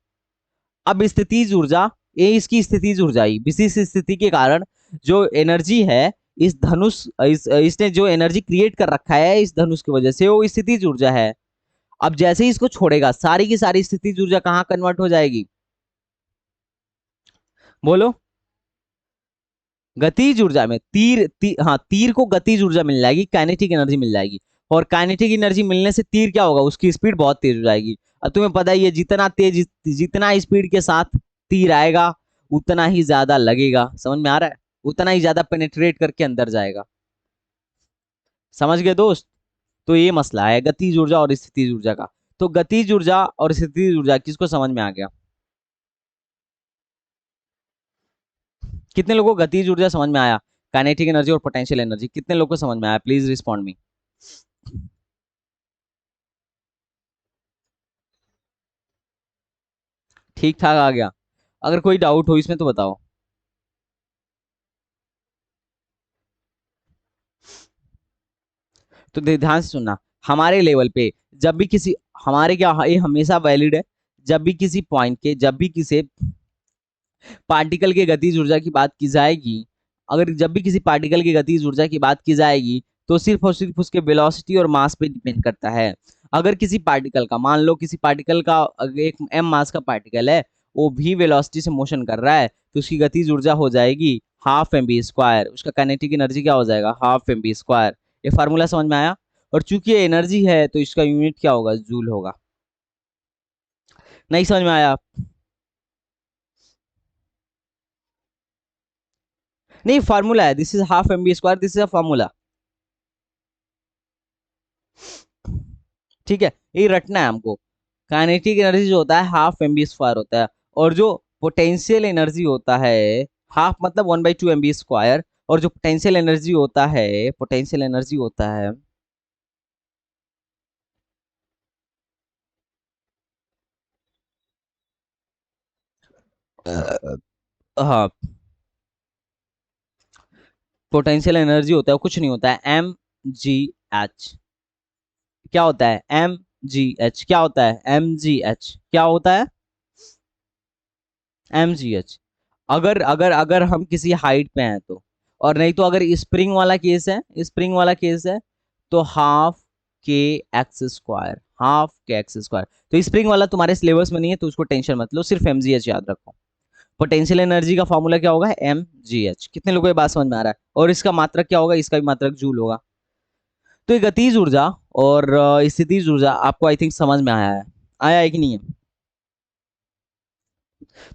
अब स्थितिज ऊर्जा, ये इसकी स्थितिज ऊर्जा ही विशेष स्थिति के कारण जो एनर्जी है, इसने जो एनर्जी क्रिएट कर रखा है इस धनुष की वजह से, वो स्थितिज ऊर्जा है। अब जैसे ही इसको छोड़ेगा, सारी की सारी स्थितिज ऊर्जा कहाँ कन्वर्ट हो जाएगी? बोलो। गतिज ऊर्जा में। हाँ, तीर को गतिज ऊर्जा मिल जाएगी, काइनेटिक एनर्जी मिल जाएगी। और काइनेटिक एनर्जी मिलने से तीर क्या होगा, उसकी स्पीड बहुत तेज हो जाएगी। अब तुम्हें पता ही है, जितना स्पीड के साथ तीर आएगा, उतना ही ज्यादा लगेगा। समझ में आ रहा है? उतना ही ज्यादा पेनेट्रेट करके अंदर जाएगा। समझ गए दोस्त? तो ये मसला है गतिज ऊर्जा और स्थितिज ऊर्जा का। तो गतिज ऊर्जा और स्थितिज ऊर्जा किसको समझ में आ गया? कितने लोगों को गतिज ऊर्जा समझ में आया? काइनेटिक एनर्जी और पोटेंशियल एनर्जी कितने लोगों को समझ में आया? Please respond me. ठीक ठाक आ गया? अगर कोई डाउट हो इसमें तो बताओ। तो ध्यान से सुनना। हमारे लेवल पे जब भी किसी, हमारे क्या, ये हमेशा वैलिड है, जब भी किसी पॉइंट के, जब भी किसी पार्टिकल के गतिज ऊर्जा की बात की जाएगी, अगर जब भी किसी पार्टिकल की गतिज ऊर्जा की बात की जाएगी, तो सिर्फ और सिर्फ उसके वेलोसिटी और मास पे डिपेंड करता है। अगर किसी पार्टिकल का, मान लो किसी पार्टिकल का एक m मास का पार्टिकल है, वो भी वेलोसिटी से मोशन कर रहा है, तो उसकी गतिज ऊर्जा हो जाएगी हाफ एम बी स्क्वायर, उसका काइनेटिक एनर्जी क्या हो जाएगा, हाफ एम बी स्क्वायर। ये फार्मूला समझ में आया? और चूंकि ये एनर्जी है तो इसका यूनिट क्या होगा, जूल होगा। नहीं समझ में आया? नहीं, फार्मूला है, this is half M B square, this is a formula. ठीक है, ये रटना है हमको। काइनेटिक एनर्जी जो होता है हाफ एम बी स्क्वायर होता है, और जो पोटेंशियल एनर्जी होता है, हाफ मतलब 1/2 एम बी स्क्वायर, और जो पोटेंशियल एनर्जी होता है, पोटेंशियल एनर्जी होता है, हाँ, पोटेंशियल एनर्जी होता है, कुछ नहीं होता है, एम जी एच। क्या होता है, एम जी एच क्या होता है, एम जी एच क्या होता है, एम जी एच। अगर अगर अगर हम किसी हाइट पे हैं तो, और नहीं तो अगर स्प्रिंग वाला केस है, स्प्रिंग वाला केस है, तो हाफ के एक्स स्क्वायर, हाफ के एक्स स्क्वायर। तो स्प्रिंग वाला तुम्हारे सिलेबस में नहीं है तो उसको टेंशन मत लो, सिर्फ एम जी एच याद रखो। पोटेंशियल एनर्जी का फॉर्मूला क्या होगा, एम जी एच। कितने लोगों को ये बात समझ में आ रहा है? और इसका मात्रक क्या होगा, इसका भी मात्रक जूल होगा। तो ये गतिज ऊर्जा और स्थितिज ऊर्जा आपको आई थिंक समझ में आया है, आया है कि नहीं है?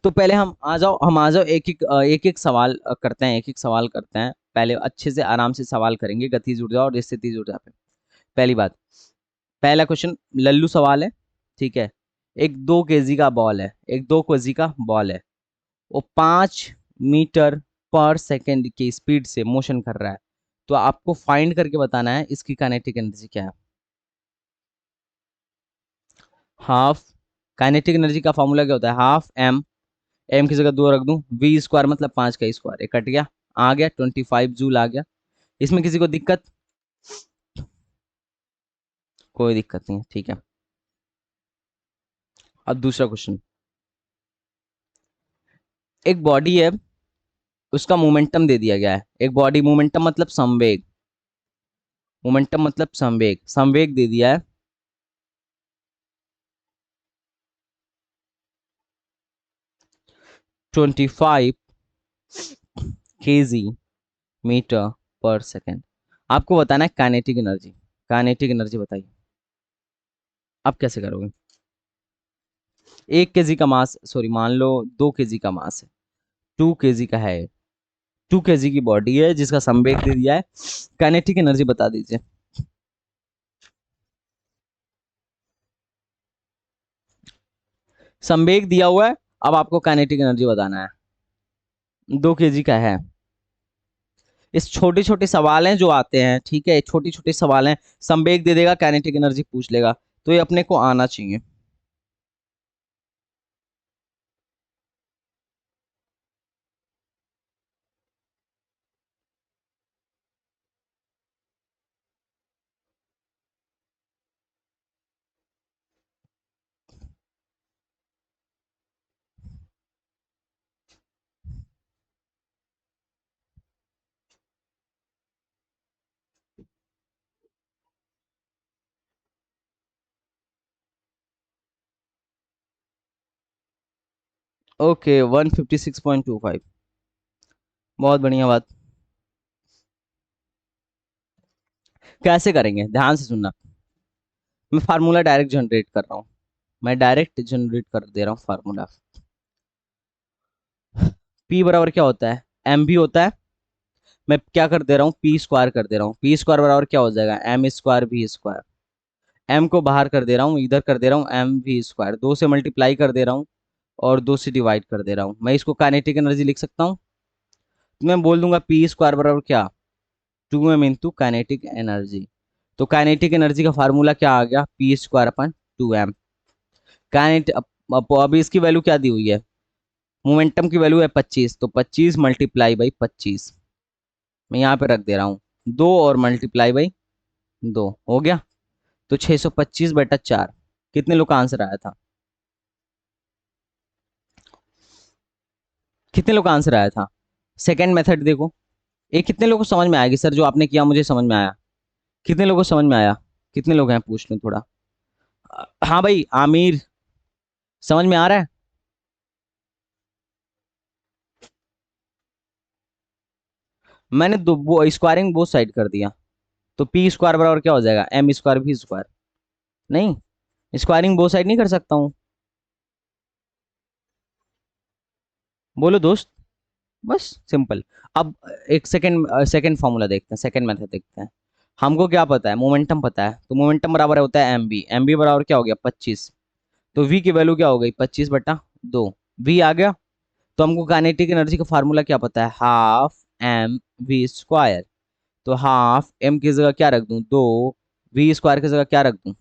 तो पहले हम आ जाओ, एक एक सवाल करते हैं, एक एक सवाल करते हैं। पहले अच्छे से आराम से सवाल करेंगे गतिज ऊर्जा और स्थितिज ऊर्जा पे। पहली बात, पहला क्वेश्चन लल्लू सवाल है, ठीक है। एक 2 केजी का बॉल है, एक 2 केजी का बॉल है, वो 5 मीटर पर सेकेंड की स्पीड से मोशन कर रहा है। तो आपको फाइंड करके बताना है इसकी काइनेटिक एनर्जी क्या है। हाफ, काइनेटिक एनर्जी का फॉर्मूला क्या होता है, हाफ एम, एम की जगह 2 रख दूं, वी स्क्वायर मतलब 5 का स्क्वायर, एक कट गया, आ गया 25 जूल आ गया। इसमें किसी को दिक्कत? कोई दिक्कत नहीं है, ठीक है। अब दूसरा क्वेश्चन, एक बॉडी है, उसका मोमेंटम दे दिया गया है, एक बॉडी, मोमेंटम मतलब संवेग, मोमेंटम मतलब संवेग, संवेग दे दिया है 25 kg/मीटर। आपको बताना है काइनेटिक एनर्जी, काइनेटिक एनर्जी बताइए। आप कैसे करोगे? 1 केजी का मास, सॉरी मान लो 2 केजी का मास है, 2 केजी का है, 2 केजी की बॉडी है जिसका संवेग दे दिया है, काइनेटिक एनर्जी बता दीजिए। संवेग दिया हुआ है, अब आपको काइनेटिक एनर्जी बताना है। 2 केजी का है। इस छोटे छोटे सवाल हैं जो आते हैं, ठीक है, छोटी छोटे सवाल हैं, संवेग दे देगा, काइनेटिक एनर्जी पूछ लेगा, तो ये अपने को आना चाहिए। ओके, 156.25, बहुत बढ़िया बात। कैसे करेंगे, ध्यान से सुनना। मैं फार्मूला डायरेक्ट जनरेट कर रहा हूँ, मैं डायरेक्ट जनरेट कर दे रहा हूँ फार्मूला। पी बराबर क्या होता है, एम भी होता है, मैं क्या कर दे रहा हूँ, पी स्क्वायर कर दे रहा हूँ, पी स्क्वायर बराबर क्या हो जाएगा, एम स्क्वायर भी स्क्वायर। एम को बाहर कर दे रहा हूँ, इधर कर दे रहा हूँ, एम भी स्क्वायर, 2 से मल्टीप्लाई कर दे रहा हूँ और 2 से डिवाइड कर दे रहा हूँ। मैं इसको काइनेटिक एनर्जी लिख सकता हूँ, तो मैं बोल दूंगा पी स्क्वायर बराबर क्या, 2m इंटू काइनेटिक एनर्जी। तो काइनेटिक एनर्जी का फार्मूला क्या आ गया, P² / 2m। काइनेट अभी इसकी वैल्यू क्या दी हुई है, मोमेंटम की वैल्यू है 25, तो 25 × 25 मैं यहाँ पे रख दे रहा हूँ, 2 और मल्टीप्लाई बाई 2 हो गया, तो 625/4। कितने लोग का आंसर आया था, कितने लोग का आंसर आया था? सेकेंड मेथड देखो, ये कितने लोगों को समझ में आएगी सर, जो आपने किया मुझे समझ में आया? कितने लोगों को समझ में आया? कितने लोग हैं पूछ लूं थोड़ा। हाँ भाई आमिर, समझ में आ रहा है? मैंने दो वो स्क्वायरिंग बोथ साइड कर दिया, तो पी स्क्वायर बराबर क्या हो जाएगा, एम स्क्वायर भी स्क्वायर। नहीं, स्क्वायरिंग बोथ साइड नहीं कर सकता हूँ? बोलो दोस्त। बस सिंपल। अब एक सेकंड फॉर्मूला देखते हैं, सेकंड मेथड देखते हैं। हमको क्या पता है, मोमेंटम पता है, तो मोमेंटम बराबर होता है एम बी बराबर क्या हो गया 25। तो वी की वैल्यू क्या हो गई 25/2। वी आ गया। तो हमको काइनेटिक एनर्जी का फार्मूला क्या पता है, हाफ एम वी स्क्वायर। तो हाफ एम की जगह क्या रख दूं 2, वी स्क्वायर की जगह क्या रख दूं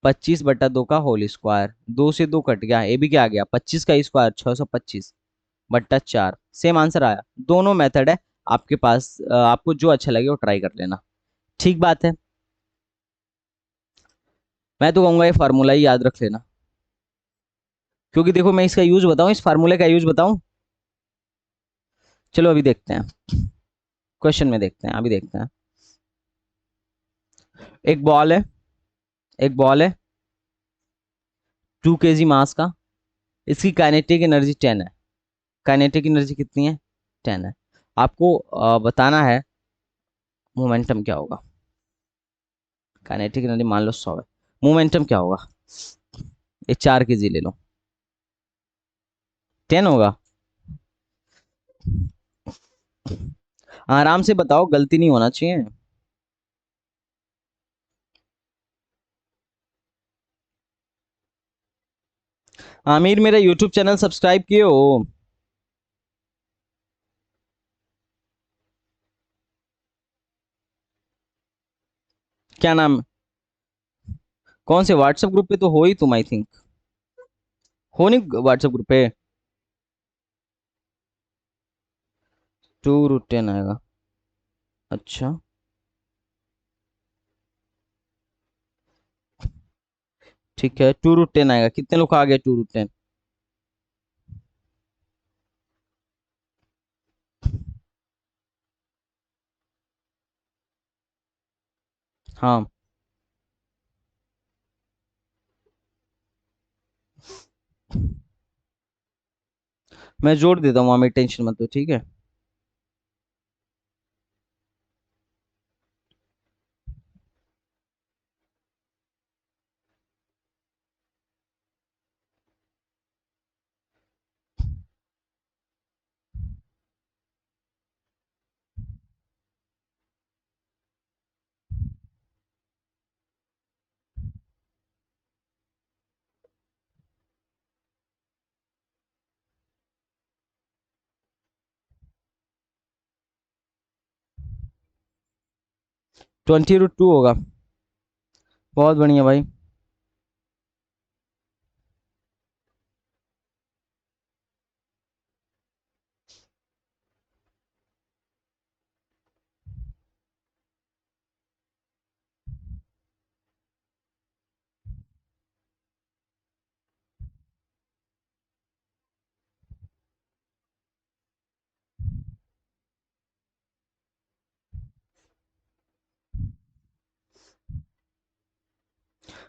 25/2 का होल स्क्वायर। 2 से 2 कट गया, ये भी क्या आ गया 25 का स्क्वायर 625/4। सेम आंसर आया। दोनों मेथड है आपके पास, आपको जो अच्छा लगे वो ट्राई कर लेना। ठीक बात है। मैं तो कहूंगा ये फार्मूला ही याद रख लेना, क्योंकि देखो मैं इसका यूज बताऊं, इस फार्मूले का यूज बताऊं। चलो अभी देखते हैं, क्वेश्चन में देखते हैं, अभी देखते हैं। एक बॉल है, एक बॉल है 2 kg मास का, इसकी काइनेटिक एनर्जी 10 है। काइनेटिक एनर्जी कितनी है, 10 है। आपको बताना है मोमेंटम क्या होगा। काइनेटिक एनर्जी मान लो 100 है, मोमेंटम क्या होगा। ये 4 kg ले लो, 10 होगा। आराम से बताओ, गलती नहीं होना चाहिए। आमिर मेरा यूट्यूब चैनल सब्सक्राइब किए हो? क्या नाम? कौन से व्हाट्सएप ग्रुप पे तो हो ही तुम, आई थिंक। हो नहीं व्हाट्सएप ग्रुप पे? 2√10 आएगा। अच्छा, ठीक है 2√10 आएगा। कितने लोग आ गए 2√10? हाँ, मैं जोड़ देता हूँ आमिर, टेंशन मत लो, ठीक है। (20√2) होगा। बहुत बढ़िया भाई।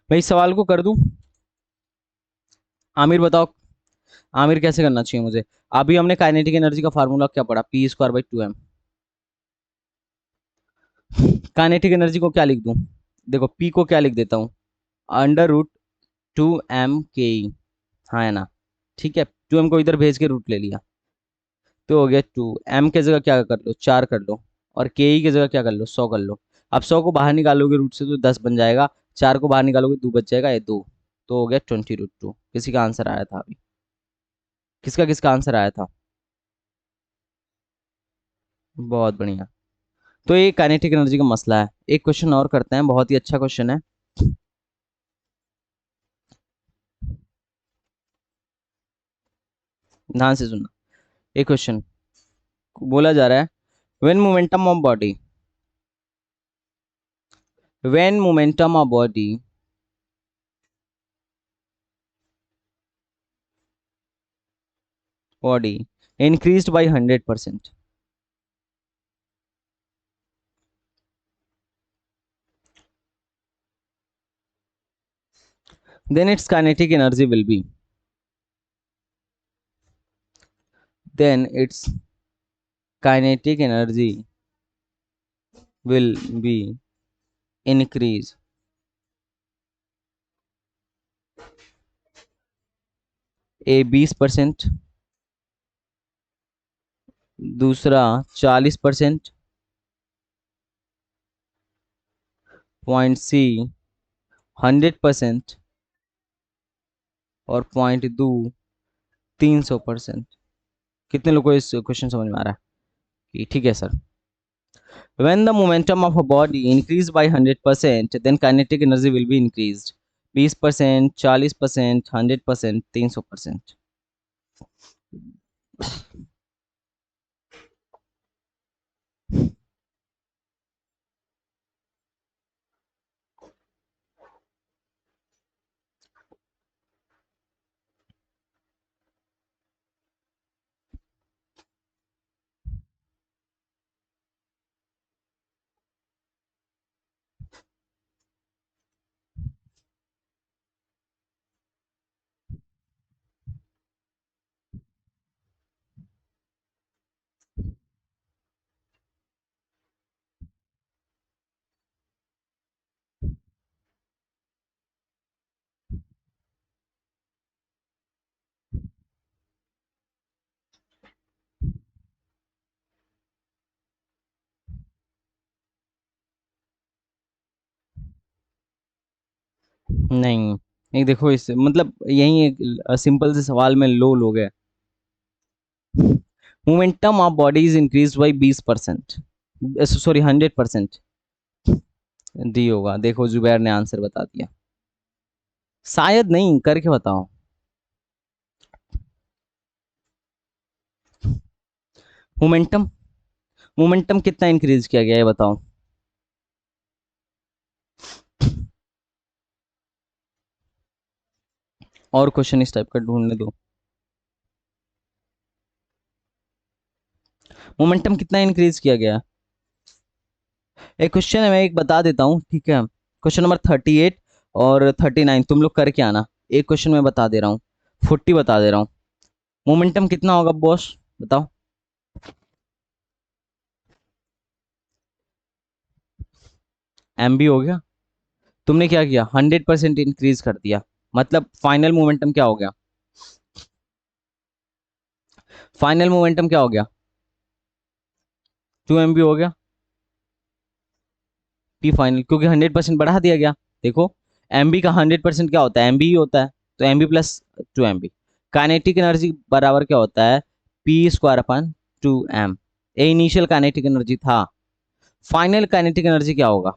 भाई सवाल को कर दूं? आमिर बताओ, आमिर कैसे करना चाहिए मुझे? अभी हमने काइनेटिक एनर्जी का फार्मूला क्या पढ़ा, P²/2m। काइनेटिक एनर्जी को क्या लिख दूं? देखो P को क्या लिख देता हूँ, √2m ke। हाँ है ना? ठीक है, 2m को इधर भेज के रूट ले लिया, तो हो गया 2। m के जगह क्या कर लो 4 कर लो, और के ई की जगह क्या कर लो 100 कर लो। अब 100 को बाहर निकालोगे रूट से तो 10 बन जाएगा, 4 को बाहर निकालोगे 2 बच जाएगा, ये 2। तो हो गया 20√2। किसी का आंसर आया था अभी? किसका किसका आंसर आया था? बहुत बढ़िया। तो ये काइनेटिक एनर्जी का मसला है। एक क्वेश्चन और करते हैं, बहुत ही अच्छा क्वेश्चन है। ध्यान से सुनना। एक क्वेश्चन बोला जा रहा है, when momentum of body, when momentum of body body increased by 100%, then its kinetic energy will be, then its kinetic energy will be increase ए 20%, दूसरा 40%, पॉइंट सी 100% और पॉइंट दो 300%। कितने लोगों को इस क्वेश्चन समझ में आ रहा है कि ठीक है sir. When the momentum of a body increased by 100%, then kinetic energy will be increased 20%, 40%, 100%, 300%। नहीं, एक देखो इस मतलब यही एक सिंपल से सवाल में लो लोग है। Momentum of body is increase by 20%, sorry 100%। D होगा, देखो जुबैर ने आंसर बता दिया। शायद नहीं, करके बताओ। मोमेंटम, मोमेंटम कितना इंक्रीज किया गया है बताओ। और क्वेश्चन इस टाइप का ढूंढने दो। मोमेंटम कितना इंक्रीज किया गया। एक क्वेश्चन है, मैं एक बता देता हूँ, ठीक है। क्वेश्चन नंबर 38 और 39 तुम लोग करके आना। एक क्वेश्चन मैं बता दे रहा हूँ, 40 बता दे रहा हूँ। मोमेंटम कितना होगा बॉस, बताओ। एम बी हो गया। तुमने क्या किया, 100% इंक्रीज कर दिया, मतलब फाइनल मोमेंटम क्या हो गया, फाइनल मोमेंटम क्या हो गया, 2 MB हो गया। पी फाइनल, क्योंकि 100% बढ़ा दिया गया। देखो एम बी का 100% क्या होता है, एम बी ही होता है, तो M B plus 2 MB। Kinetic energy बराबर क्या होता है, पी स्क्वायर अपन 2M। ए इनिशियल काइनेटिक एनर्जी था, फाइनल काइनेटिक एनर्जी क्या होगा।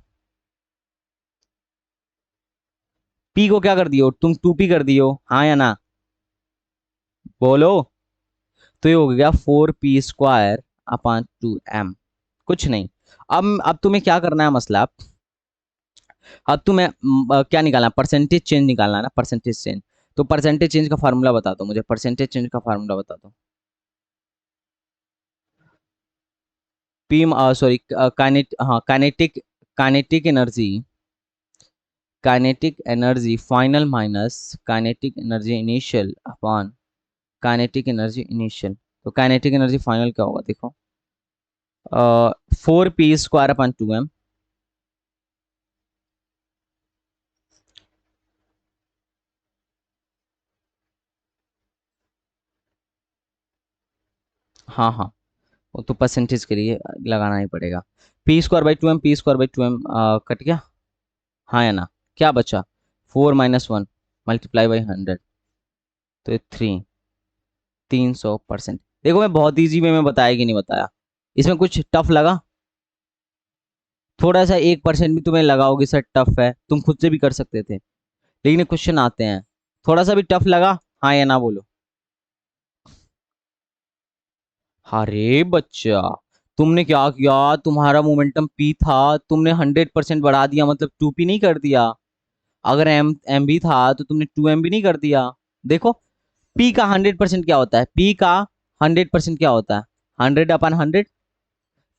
पी को क्या कर दियो तुम, 2P कर दियो, हाँ या ना, बोलो। तो ये हो गया 4P² अपॉन 2M। कुछ नहीं। अब तुम्हें क्या करना है मसला, अब तुम्हें क्या निकालना है, परसेंटेज चेंज निकालना है ना, परसेंटेज चेंज। तो परसेंटेज चेंज का फार्मूला बता दो मुझे, परसेंटेज चेंज का फार्मूला बता दो। पी, सॉरी, काइनेट, हाँ kinetic, kinetic energy, kinetic energy final minus kinetic energy initial upon kinetic energy initial. तो काइनेटिक एनर्जी फाइनल क्या होगा देखो, 4P² अपॉन 2M। हाँ हाँ, वो तो परसेंटेज के लिए लगाना ही पड़ेगा। P² by 2M, P² by 2M cut गया, हाँ या ना, क्या बचा, 4 - 1 मल्टीप्लाई बाई 100, तो ये 300%। देखो मैं बहुत इजी वे में बताया कि नहीं बताया, इसमें कुछ टफ लगा, थोड़ा सा 1% भी तुम्हें लगाओगे सर टफ है, तुम खुद से भी कर सकते थे, लेकिन क्वेश्चन आते हैं, थोड़ा सा भी टफ लगा, हाँ या ना बोलो। अरे बच्चा, तुमने क्या किया, तुम्हारा मोमेंटम पी था, तुमने 100% बढ़ा दिया, मतलब 2P नहीं कर दिया। अगर एम बी था तो तुमने 2MB नहीं कर दिया। देखो पी का 100% क्या होता है, पी का 100% क्या होता है, 100/100।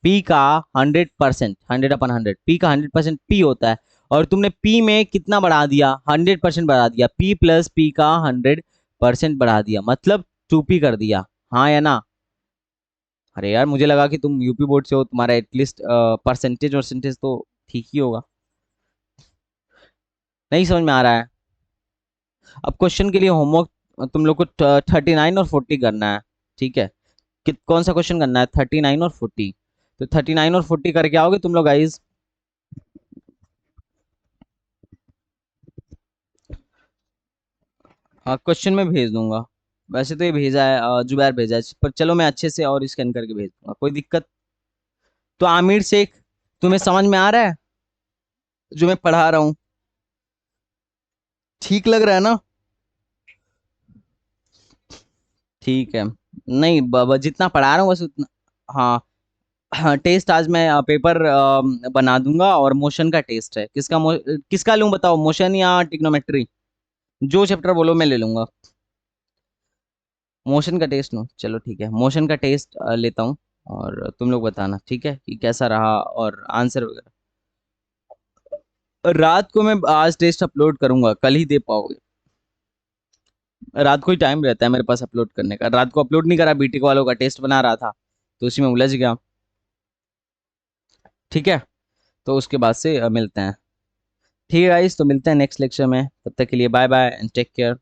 पी का 100%, 100/100, पी का 100% पी होता है। और तुमने पी में कितना बढ़ा दिया, 100% बढ़ा दिया, पी प्लस पी का 100% बढ़ा दिया, मतलब 2p कर दिया, हाँ या ना? अरे यार मुझे लगा कि तुम यूपी बोर्ड से हो, तुम्हारा एटलीस्ट परसेंटेज परसेंटेज तो ठीक ही होगा। नहीं समझ में आ रहा है? अब क्वेश्चन के लिए होमवर्क तुम लोग को 39 और 40 करना है, ठीक है? कौन सा क्वेश्चन करना है, 39 और 40? तो 39 और 40 करके आओगे तुम लोग गाइज? हाँ क्वेश्चन में भेज दूंगा। वैसे तो ये भेजा है, जुबैर भेजा है, पर चलो मैं अच्छे से और स्कैन करके भेज दूंगा, कोई दिक्कत? तो आमिर शेख, तुम्हें समझ में आ रहा है जो मैं पढ़ा रहा हूँ? ठीक लग रहा है ना? ठीक है। नहीं जितना पढ़ा रहा हूँ बस उतना। हाँ। हाँ टेस्ट आज मैं पेपर बना दूंगा, और मोशन का टेस्ट है, किसका लूं बताओ, मोशन या टिग्नोमेट्री? जो चैप्टर बोलो मैं ले लूंगा। मोशन का टेस्ट लो, चलो ठीक है, मोशन का टेस्ट लेता हूँ। और तुम लोग बताना ठीक है कि कैसा रहा, और आंसर वगैरह। रात को मैं आज टेस्ट अपलोड करूंगा, कल ही दे पाओगे? रात को ही टाइम रहता है मेरे पास अपलोड करने का, रात को अपलोड नहीं करा, बीटेक वालों का टेस्ट बना रहा था तो उसी में उलझ गया। ठीक है, तो उसके बाद से मिलते हैं। ठीक है गाइस, तो मिलते हैं नेक्स्ट लेक्चर में, तब तक के लिए bye bye and take care.